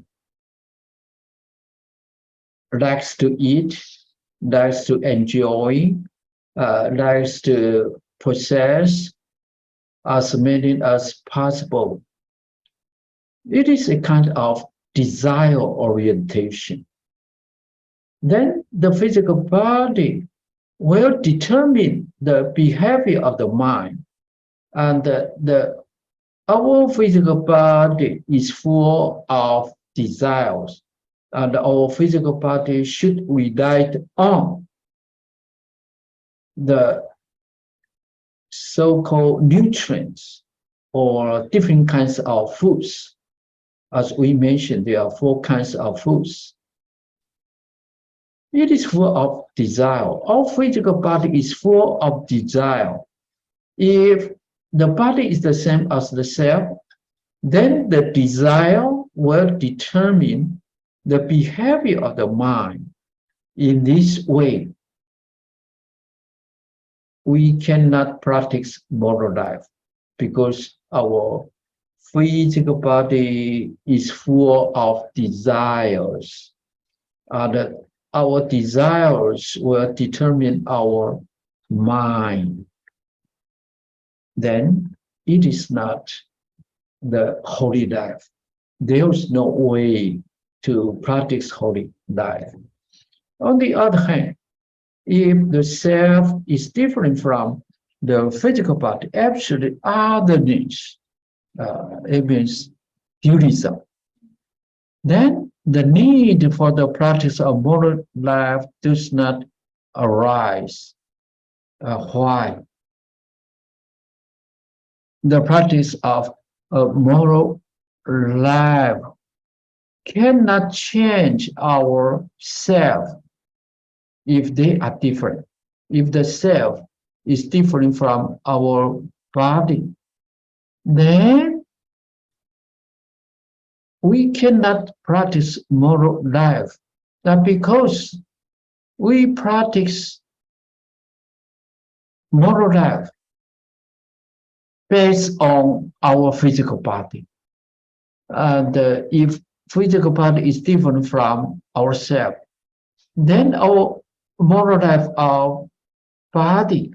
likes to eat, likes to enjoy, likes to possess as many as possible. It is a kind of desire orientation. Then the physical body will determine the behavior of the mind, and our physical body is full of desires, and our physical body should rely on the so-called nutrients or different kinds of foods. As we mentioned, there are 4 kinds of foods. It is full of desire. Our physical body is full of desire. If the body is the same as the self, then the desire will determine the behavior of the mind. In this way, we cannot practice moral life because our physical body is full of desires. Our desires will determine our mind. Then it is not the holy life. There is no way to practice holy life. On the other hand, if the self is different from the physical body, absolute otherness, it means dualism, then the need for the practice of moral life does not arise. Why? The practice of moral life cannot change our self if they are different. If the self is different from our body, then we cannot practice moral life. That because we practice moral life based on our physical body. And if physical body is different from ourselves, then our moral life, our body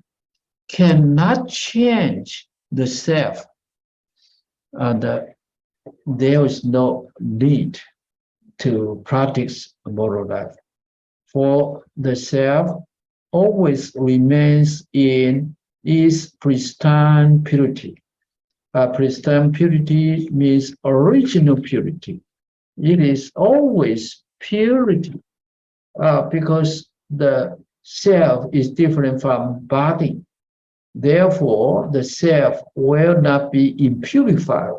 cannot change the self. And there is no need to practice moral life. For the self always remains in its pristine purity. Pristine purity means original purity. It is always purity, because the self is different from body. Therefore, the self will not be impurified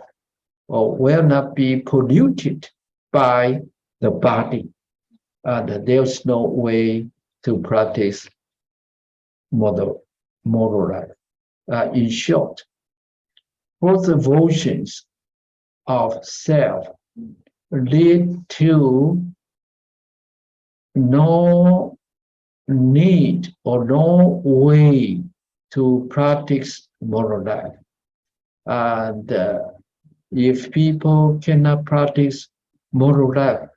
or will not be polluted by the body. And there's no way to practice moral life. In short, both the versions of self lead to no need or no way to practice moral life. And if people cannot practice moral life,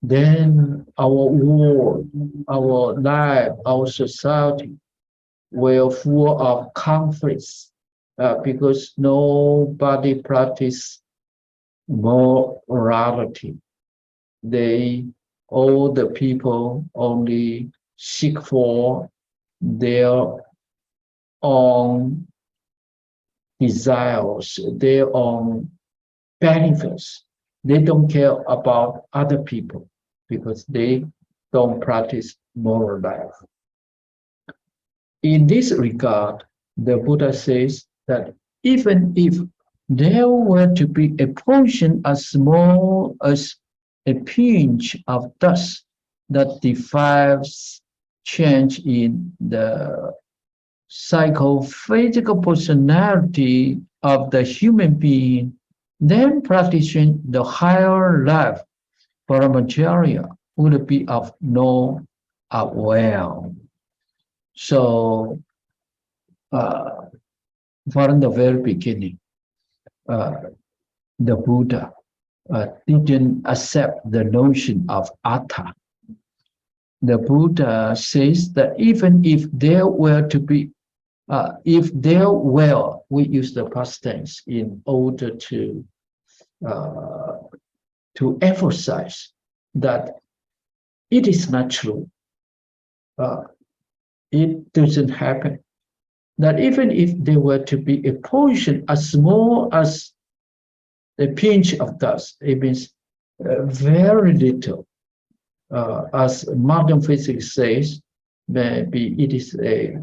then our world, our life, our society will full of conflicts, because nobody practice morality. All the people only seek for their own desires, their own benefits. They don't care about other people because they don't practice moral life. In this regard, the Buddha says that even if there were to be a portion as small as a pinch of dust that defies change in the psychophysical personality of the human being, then practicing the higher life brahmacharya would be of no avail. So, from the very beginning, the Buddha didn't accept the notion of atta. The Buddha says that even if there were to be, if there were, we use the past tense in order to emphasize that it is not true. It doesn't happen. That even if there were to be a portion as small as a pinch of dust, it means very little. As modern physics says, maybe it is a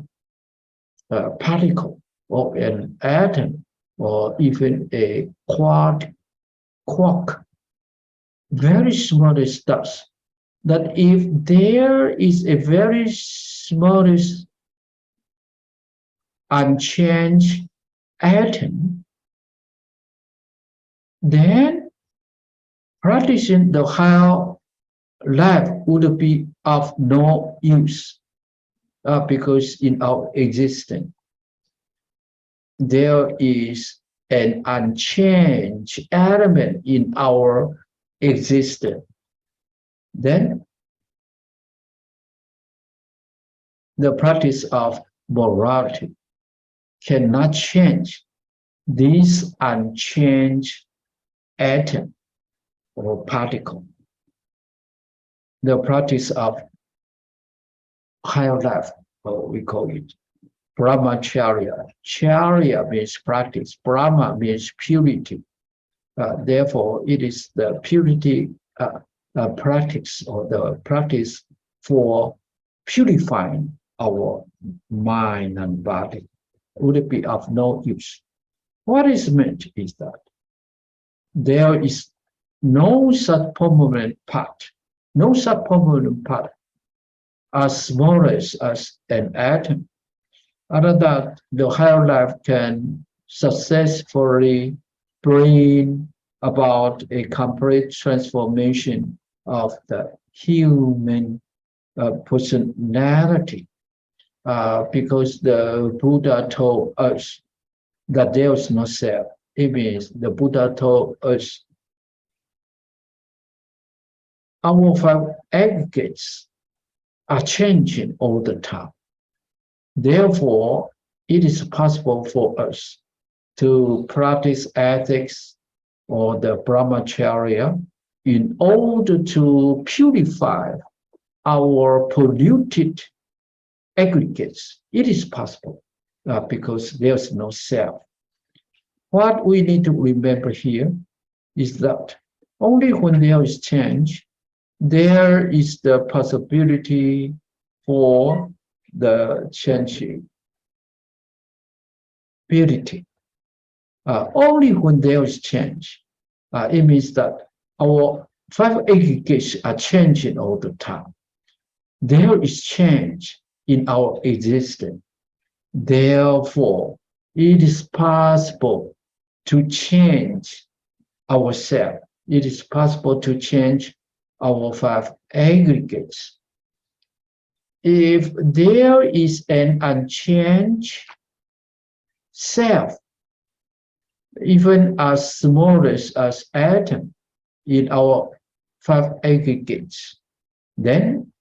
particle or an atom or even a quark, very smallest dust. That if there is a very smallest unchanged atom, then practicing the higher life would be of no use, because in our existence there is an unchanged element in our existence. Then the practice of morality cannot change this unchanged atom or particle. The practice of higher life, we call it brahmacharya. Charya means practice. Brahma means purity. Therefore, it is the purity practice, or the practice for purifying our mind and body. Would it be of no use? What is meant is that there is no such permanent part, as small as an atom, other than the higher life can successfully bring about a complete transformation of the human personality, because the Buddha told us that there is no self. It means the Buddha told us our five aggregates are changing all the time. Therefore, it is possible for us to practice ethics or the brahmacharya in order to purify our polluted aggregates. It is possible because there's no self. What we need to remember here is that only when there is change, there is the possibility for the changeability. Only when there is change, it means that our five aggregates are changing all the time. There is change in our existence. Therefore, it is possible to change ourselves. It is possible to change our five aggregates. If there is an unchanged self, even as small as atom in our five aggregates, then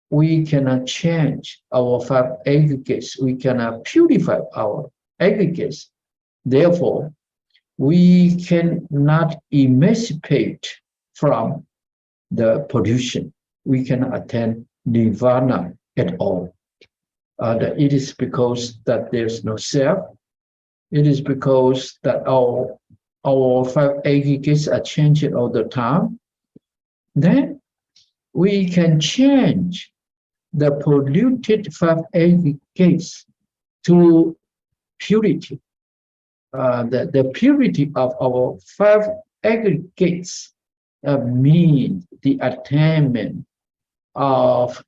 we cannot change our five aggregates. We cannot purify our aggregates. Therefore, we cannot emancipate from the pollution. We cannot attain nirvana at all. It is because that there's no self. It is because that our five aggregates are changing all the time. Then we can change the polluted five aggregates to purity. The purity of our five aggregates means the attainment of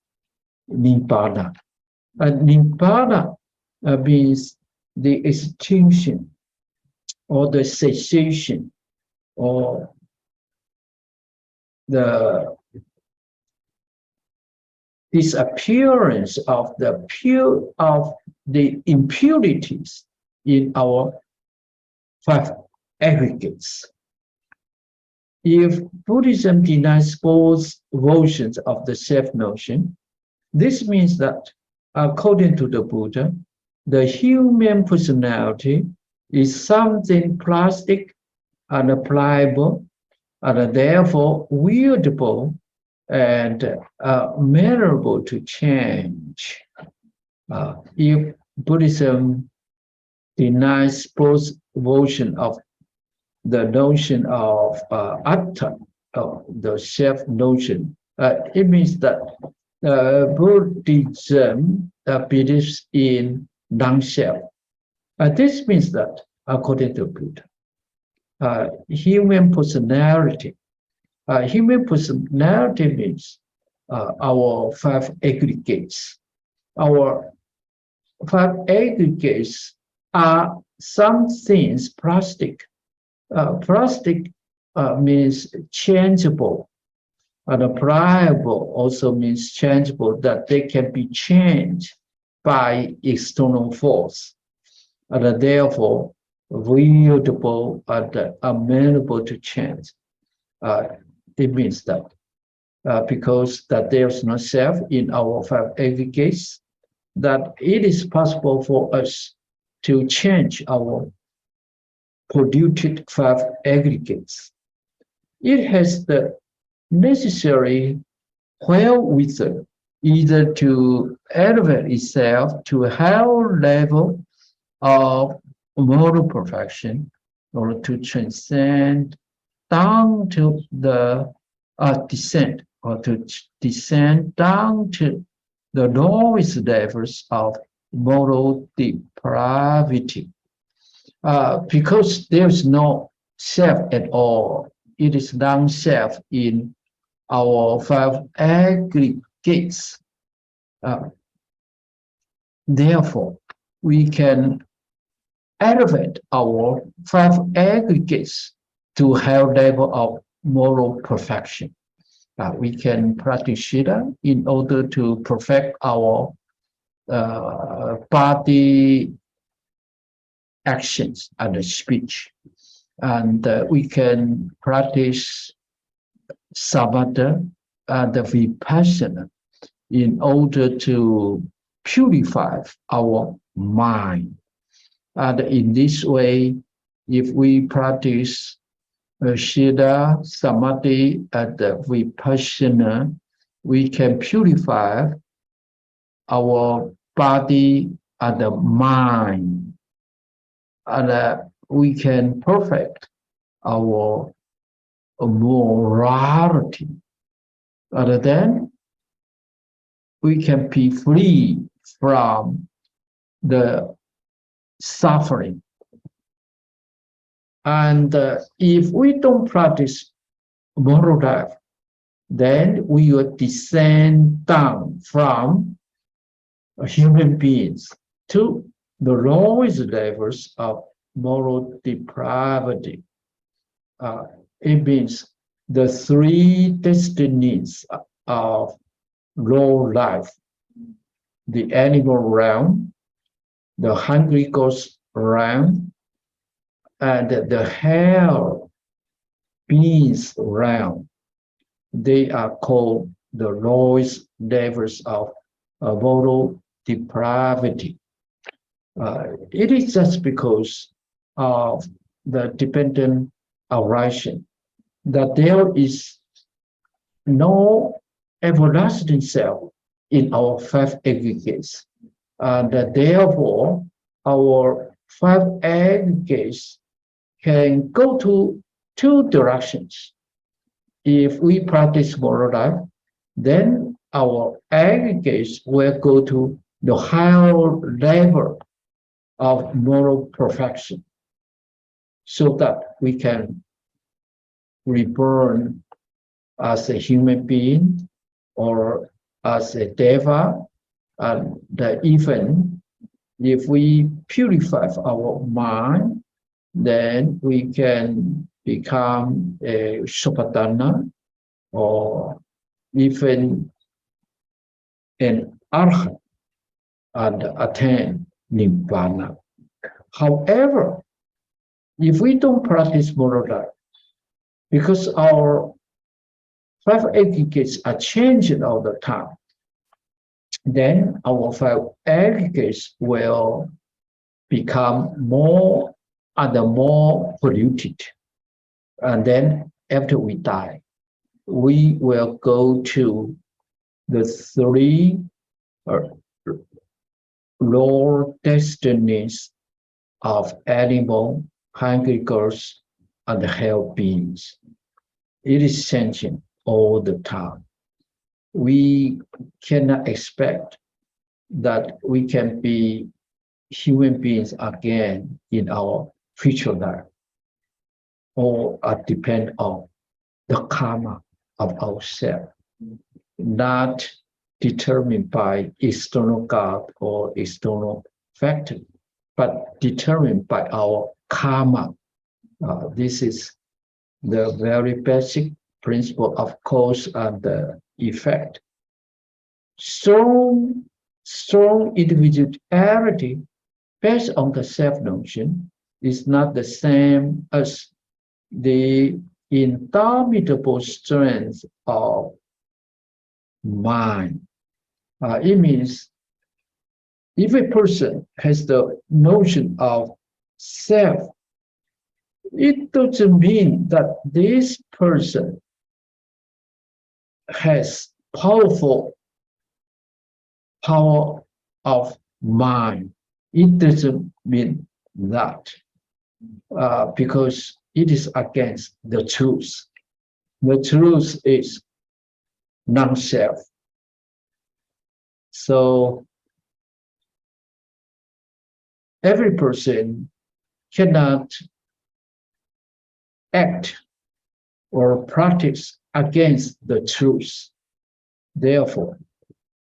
Nibbana. Nibbana means the extinction or the cessation or the disappearance of the impurities in our five aggregates. If Buddhism denies both versions of the self-notion, this means that, according to the Buddha, the human personality is something plastic and pliable, and therefore wieldable and malleable to change. If Buddhism denies both versions of the notion of atta, the self-notion, it means that Buddhism believes in non-self. This means that, according to Buddha, human personality means our five aggregates. Our five aggregates are some things plastic. Plastic means changeable, and pliable also means changeable, that they can be changed by external force, and therefore wieldable and amenable to change. It means that because that there's no self in our five aggregates, that it is possible for us to change our polluted five aggregates. It has the necessary wherewithal either to elevate itself to a higher level of moral perfection, or to transcend down to the descent, or to descend down to the lowest levels of moral depravity. Because there's no self at all. It is non-self in our five aggregates. Therefore, we can elevate our five aggregates to a higher level of moral perfection. We can practice Shida in order to perfect our body actions and speech. And we can practice samatha and vipassana in order to purify our mind. And in this way, if we practice Shida, Samadhi, and Vipassana, we can purify our body and the mind. And we can perfect our morality. And then we can be free from the suffering. And if we don't practice moral life, then we will descend down from human beings to the lowest levels of moral depravity. It means the three destinies of low life: the animal realm, the hungry ghost realm, and the hell beings realm. They are called the lowest levels of moral depravity. It is just because of the dependent arising that there is no everlasting self in our five aggregates, and that therefore our five aggregates can go to two directions. If we practice moral life, then our aggregates will go to the higher level of moral perfection, so that we can reborn as a human being or as a deva, and even If we purify our mind, then we can become a Sopadana or even an Arhat and attain Nibbana. However, if we don't practice moral life, because our five aggregates are changing all the time, then our five aggregates will become more and more polluted. And then after we die, we will go to the three lower destinies of animal, hungry girls, and hell beings. It is changing all the time. We cannot expect that we can be human beings again in our future life, or depend on the karma of ourselves, not determined by external God or external factor, but determined by our karma. This is the very basic principle of cause and effect. Strong individuality based on the self-notion is not the same as the indomitable strength of mind. It means if a person has the notion of self, it doesn't mean that this person has power of mind. It doesn't mean that because it is against the truth. The truth is non-self. So every person cannot act or practice against the truth. Therefore,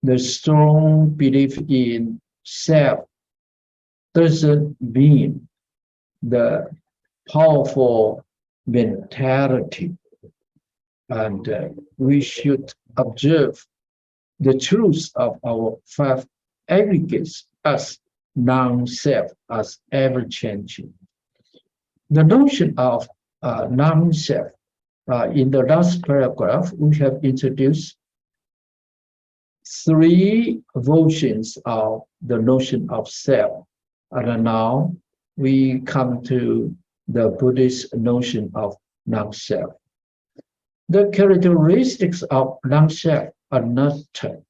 the strong belief in self doesn't mean the powerful mentality. And we should observe the truth of our five aggregates as non-self, as ever-changing. The notion of non-self, in the last paragraph, we have introduced three versions of the notion of self. And now we come to the Buddhist notion of non-self. The characteristics of non-self, anatta,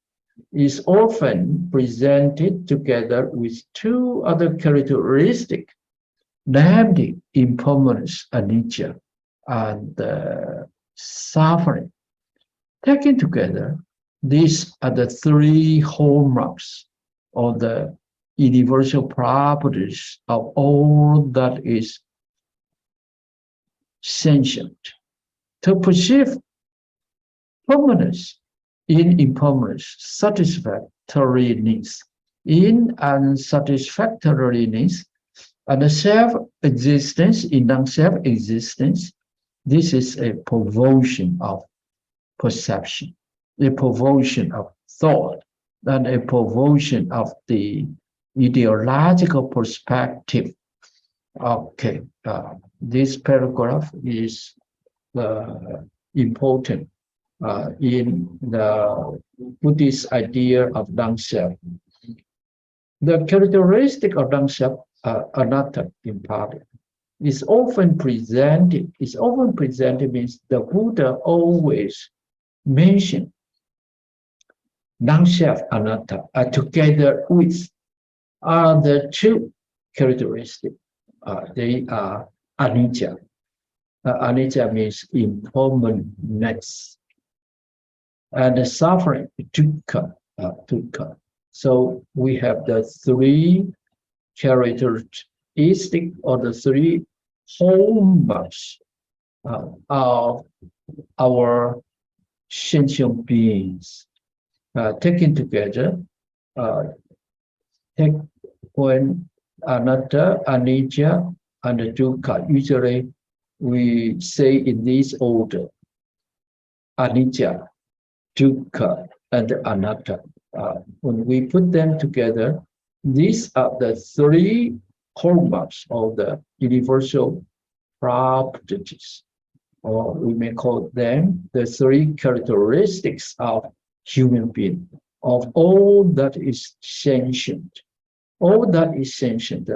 is often presented together with two other characteristics, namely impermanence, anicca, and suffering. Taken together, these are the three hallmarks of the universal properties of all that is sentient. To perceive permanence in impermanence, satisfactoriness in unsatisfactoriness, and self-existence in non-self-existence, this is a perversion of perception, a perversion of thought, and a perversion of the ideological perspective. Okay, this paragraph is important in the Buddhist idea of non-self. The characteristic of non-self, anatta in Pali, is often presented means the Buddha always mentioned non-self, anatta, together with other two characteristics. They are anicca. Anicca means impermanence, and the suffering, dukkha. So we have the three characteristics or the three hallmarks of our sentient beings. Taken together, when anatta, anicca, and dukkha, usually we say in this order: anicca, dukkha, and anatta. When we put them together, these are the three hallmarks of the universal properties, or we may call them the three characteristics of human being, of all that is sentient. All that is sentient,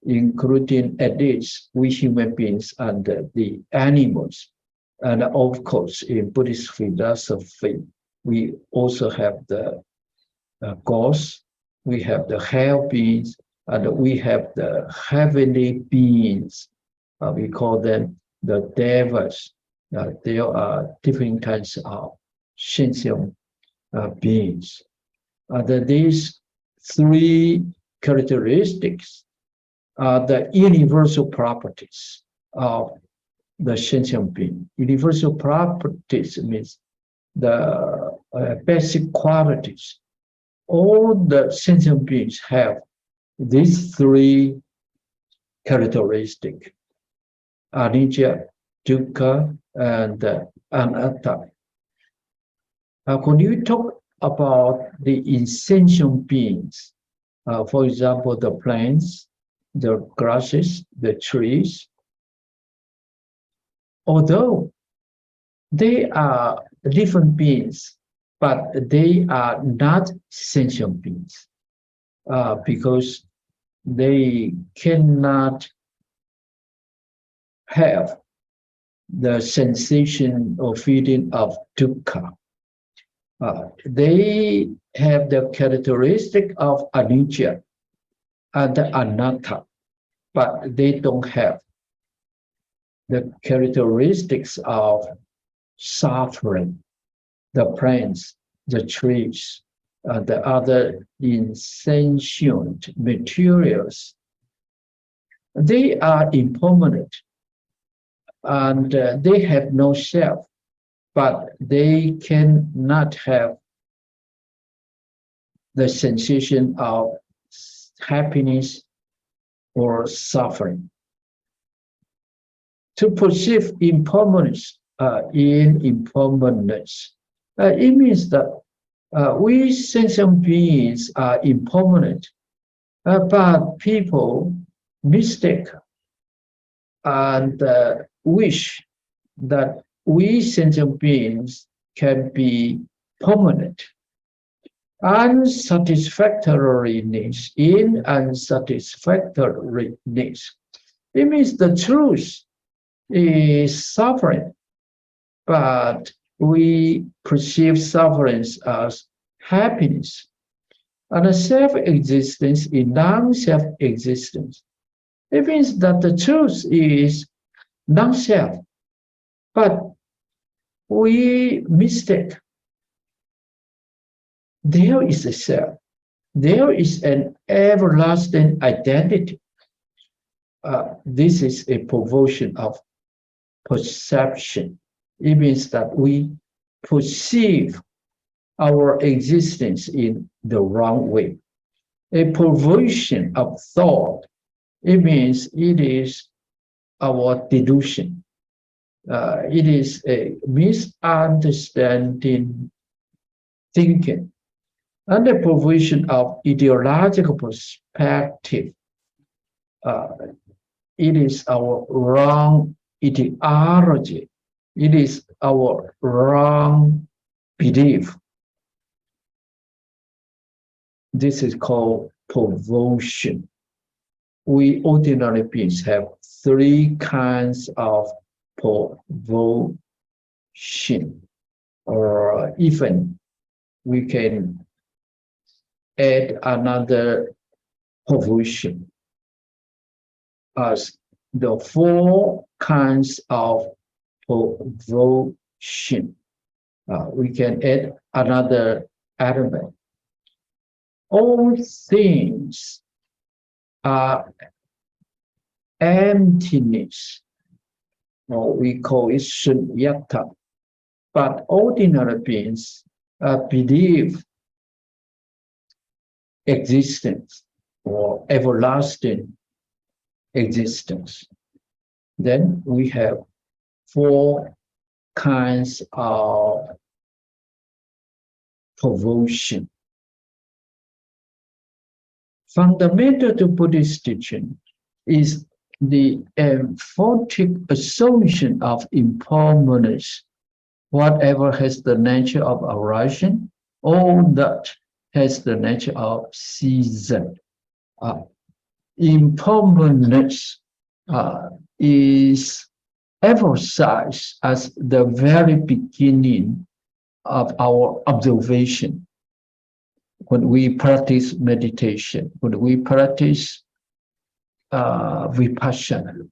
including at least we human beings and the animals. And of course, in Buddhist philosophy, we also have the gods, we have the hell beings, and we have the heavenly beings. We call them the devas. There are different kinds of sentient beings. These three characteristics are the universal properties of the sentient being. Universal properties means the basic qualities. All the sentient beings have these three characteristics: anicca, dukkha, and anatta. When you talk about the insentient beings, for example, the plants, the grasses, the trees, although they are different beings, but they are not sentient beings because they cannot have the sensation or feeling of dukkha. They have the characteristic of anicca and anatta, but they don't have the characteristics of suffering. The plants, the trees, the other insentient materials, they are impermanent and they have no self, but they cannot have the sensation of happiness or suffering. To perceive impermanence in impermanence, it means that we sentient beings are impermanent, but people mistake and wish that we sentient beings can be permanent. Unsatisfactoriness in unsatisfactoriness. It means the truth is suffering, but we perceive suffering as happiness. And a self-existence in non-self-existence. It means that the truth is non-self, but we mistake. There is a self. There is an everlasting identity. This is a perversion of perception. It means that we perceive our existence in the wrong way. A perversion of thought. It means it is our delusion. It is a misunderstanding thinking. And the provision of ideological perspective. It is our wrong ideology. It is our wrong belief. This is called perversion. We ordinary beings have three kinds of perversion, or even we can add another perversion as the four kinds of perversion. We can add another element. All things are emptiness, or we call it shunyata. But ordinary beings believe existence. or everlasting existence. Then we have 4 kinds of devotion. Fundamental to Buddhist teaching is the emphatic assumption of impermanence. Whatever has the nature of arising, all that has the nature of season. Impermanence is emphasized as the very beginning of our observation. When we practice meditation, when we practice vipassana,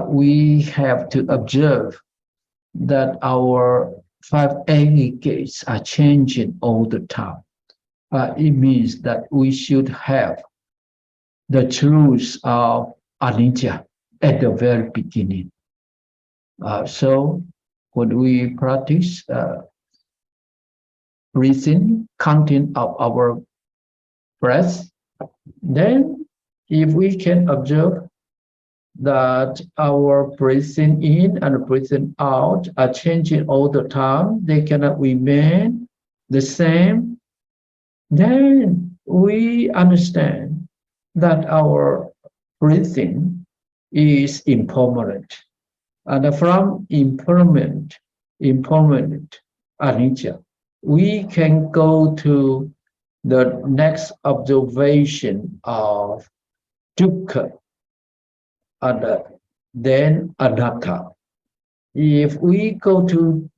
we have to observe that our 5 aggregates are changing all the time. It means that we should have the truth of anicca at the very beginning. So when we practice breathing, counting of our breath, then if we can observe that our breathing in and breathing out are changing all the time, they cannot remain the same, then we understand that our breathing is impermanent. And from impermanent anicca, we can go to the next observation of dukkha and then anatta. If we go to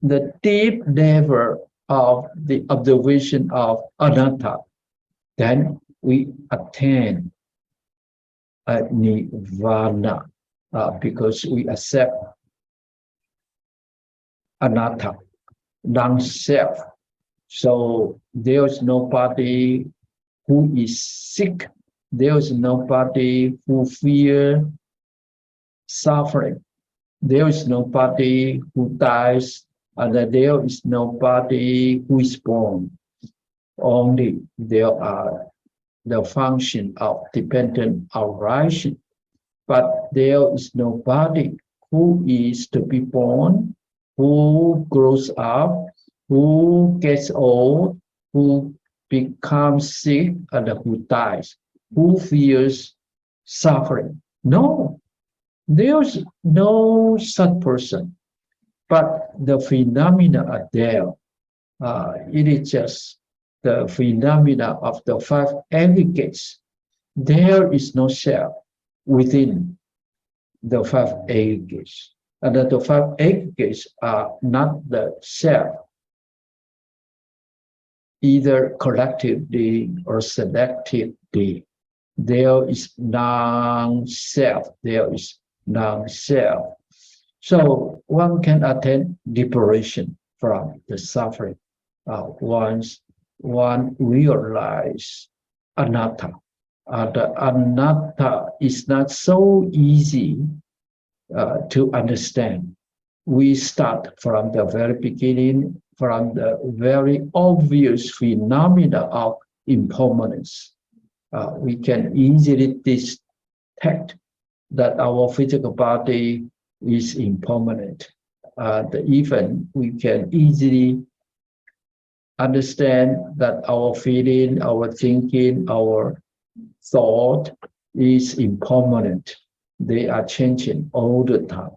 the deep level of the observation of anatta, then we attain nirvana because we accept anatta, non-self. So there is nobody who is sick. There is nobody who fears suffering. There is nobody who dies, and there is nobody who is born. Only there are the function of dependent arising, but there is nobody who is to be born, who grows up, who gets old, who becomes sick, and who dies, who fears suffering. No, there's no such person, but the phenomena are there. It is just the phenomena of the 5 aggregates. There is no self within the 5 aggregates. And the 5 aggregates are not the self, either collectively or selectively. There is non-self. There is non-self. So one can attain liberation from the suffering once one realizes anatta. The anatta is not so easy to understand. We start from the very beginning, from the very obvious phenomena of impermanence. We can easily detect that our physical body is impermanent. Even we can easily understand that our feeling, our thinking, our thought is impermanent. They are changing all the time.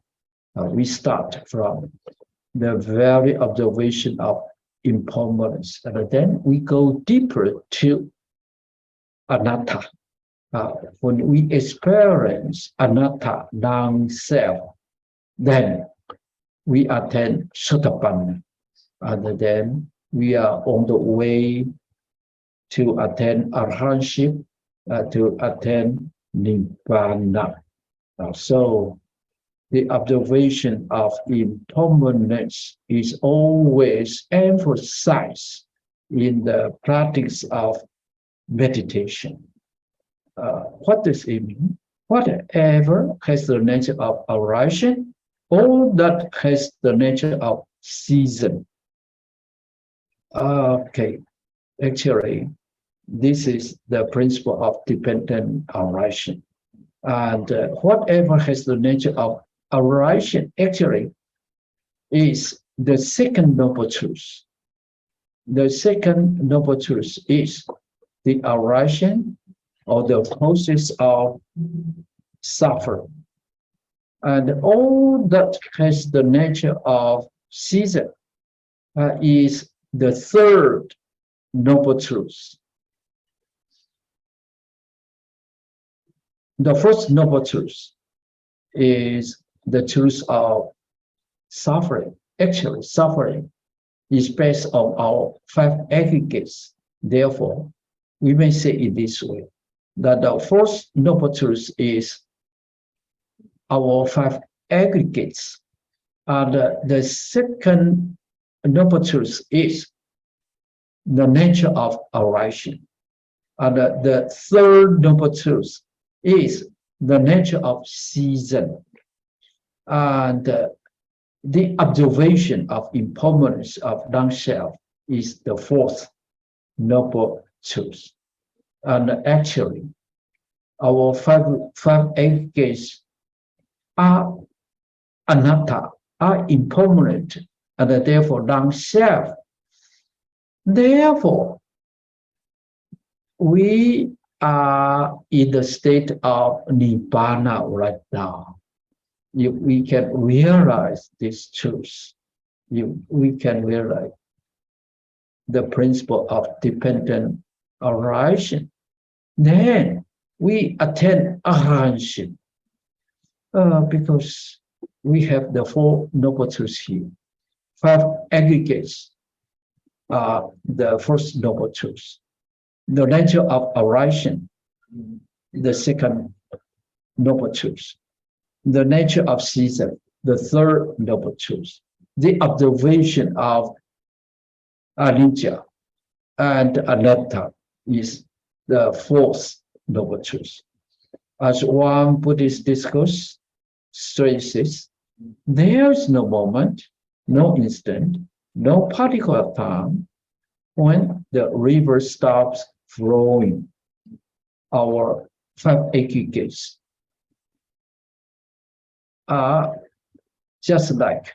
We start from the very observation of impermanence, and then we go deeper to anatta. When we experience anatta, non-self, then we attain sotapanna, and then we are on the way to attain arhatship, to attain nibbana. So the observation of impermanence is always emphasized in the practice of meditation. What does it mean? Whatever has the nature of arising, all that has the nature of season. Okay, actually, This is the principle of dependent arising. And whatever has the nature of arising actually is the second noble truth. The second noble truth is the arising or the process of suffering. And all that has the nature of season is the third noble truth. The first noble truth is the truth of suffering. Actually, suffering is based on our five aggregates. Therefore, we may say it this way, that the first noble truth is our five aggregates. And the second noble truth is the nature of arising. And the third noble truth is the nature of season. And the observation of impermanence of non-self is the fourth noble truth. And actually, our five aggregates are anatta, are impermanent, and therefore non-self. Therefore, we are in the state of nibbana right now. If we can realize this truth, we can realize the principle of dependent arising, then we attain arahantship, because we have the four noble truths here. Five aggregates are the first noble truth. The nature of arising, the second noble truth. The nature of season, the third noble truth. The observation of anicca and anatta is the fourth noble truth. As one Buddhist discourse stresses, there is no moment, no instant, no particle of time when the river stops flowing. Our five aggregates are just like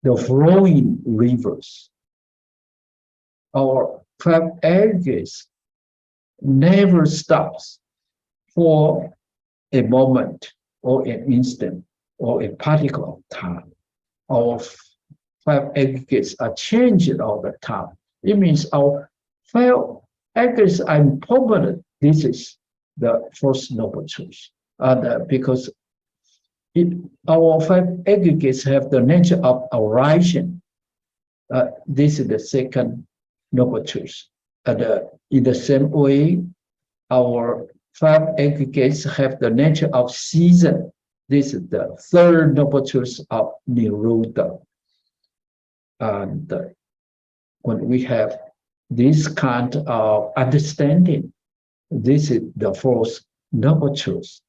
the flowing rivers. Our five aggregates never stops for a moment or an instant or a particle of time. Our five aggregates are changing all the time. It means our five aggregates are impermanent. This is the first noble truth. And because our five aggregates have the nature of arising, this is the second noble truth. And in the same way, our five aggregates have the nature of season. This is the third noble truth of Nirodha. And when we have this kind of understanding, this is the fourth noble truth.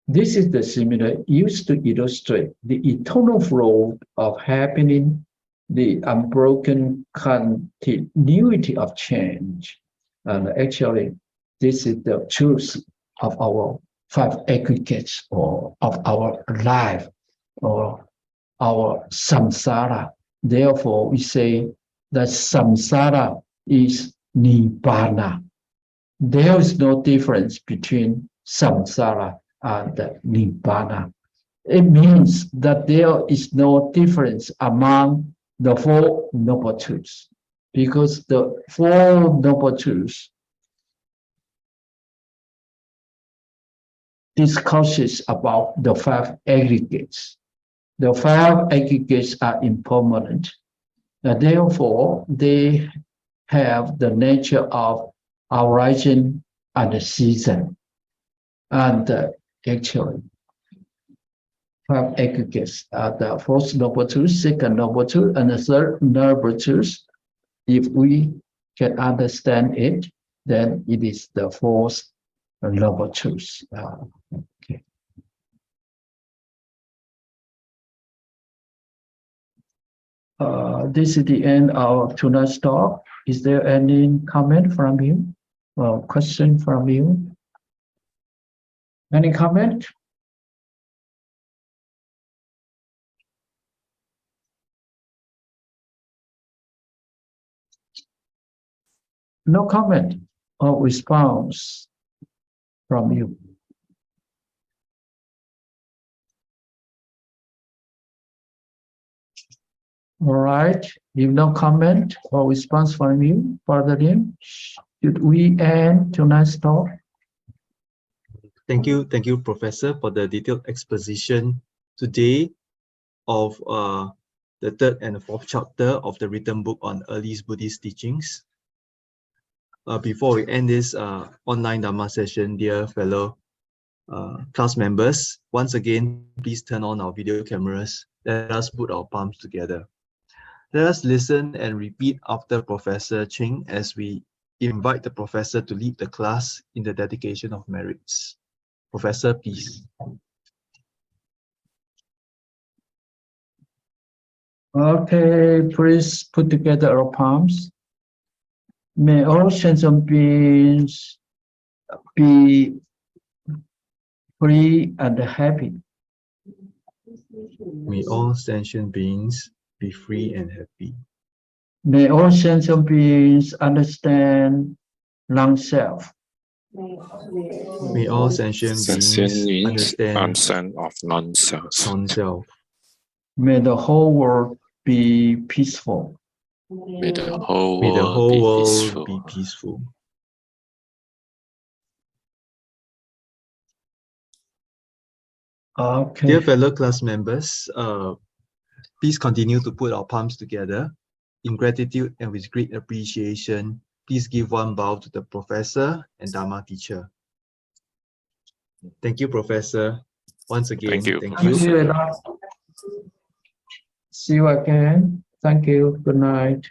This is the similar used to illustrate the eternal flow of happening, the unbroken continuity of change. And actually, this is the truth of our five aggregates, or of our life, or our samsara. Therefore, we say that samsara is nibbana. There is no difference between samsara and nibbana. It means that there is no difference among the four noble truths, because the four noble truths discusses about the five aggregates. The five aggregates are impermanent. Therefore, they have the nature of arising and season. And actually, five aggregates are the first noble truth, second noble truth, and the third noble truth. If we can understand it, then it is the fourth noble truth. Okay. This is the end of tonight's talk. Is there any comment from you? question from you? Any comment? No comment or response from you. All right. If no comment or response from you, Father Lim, should we end tonight's talk? Thank you, Professor, for the detailed exposition today of the third and the fourth chapter of the written book on early Buddhist teachings. Before we end this online Dharma session, dear fellow class members, once again, please turn on our video cameras. Let us put our palms together. Let us listen and repeat after Professor Ching as we invite the professor to lead the class in the dedication of merits. Professor, please. Okay, please put together our palms. May all sentient beings be free and happy. May all sentient beings be free and happy. May all sentient beings understand non-self. May all sentient beings understand of non-self. non-self. May the whole world be peaceful. May the whole May the whole world world be be peaceful. Okay. Dear fellow class members, please continue to put our palms together. In gratitude and with great appreciation, please give one bow to the professor and Dharma teacher. Thank you, Professor. Once again, Thank you, Thank you. Professor. See you again. Thank you. Good night.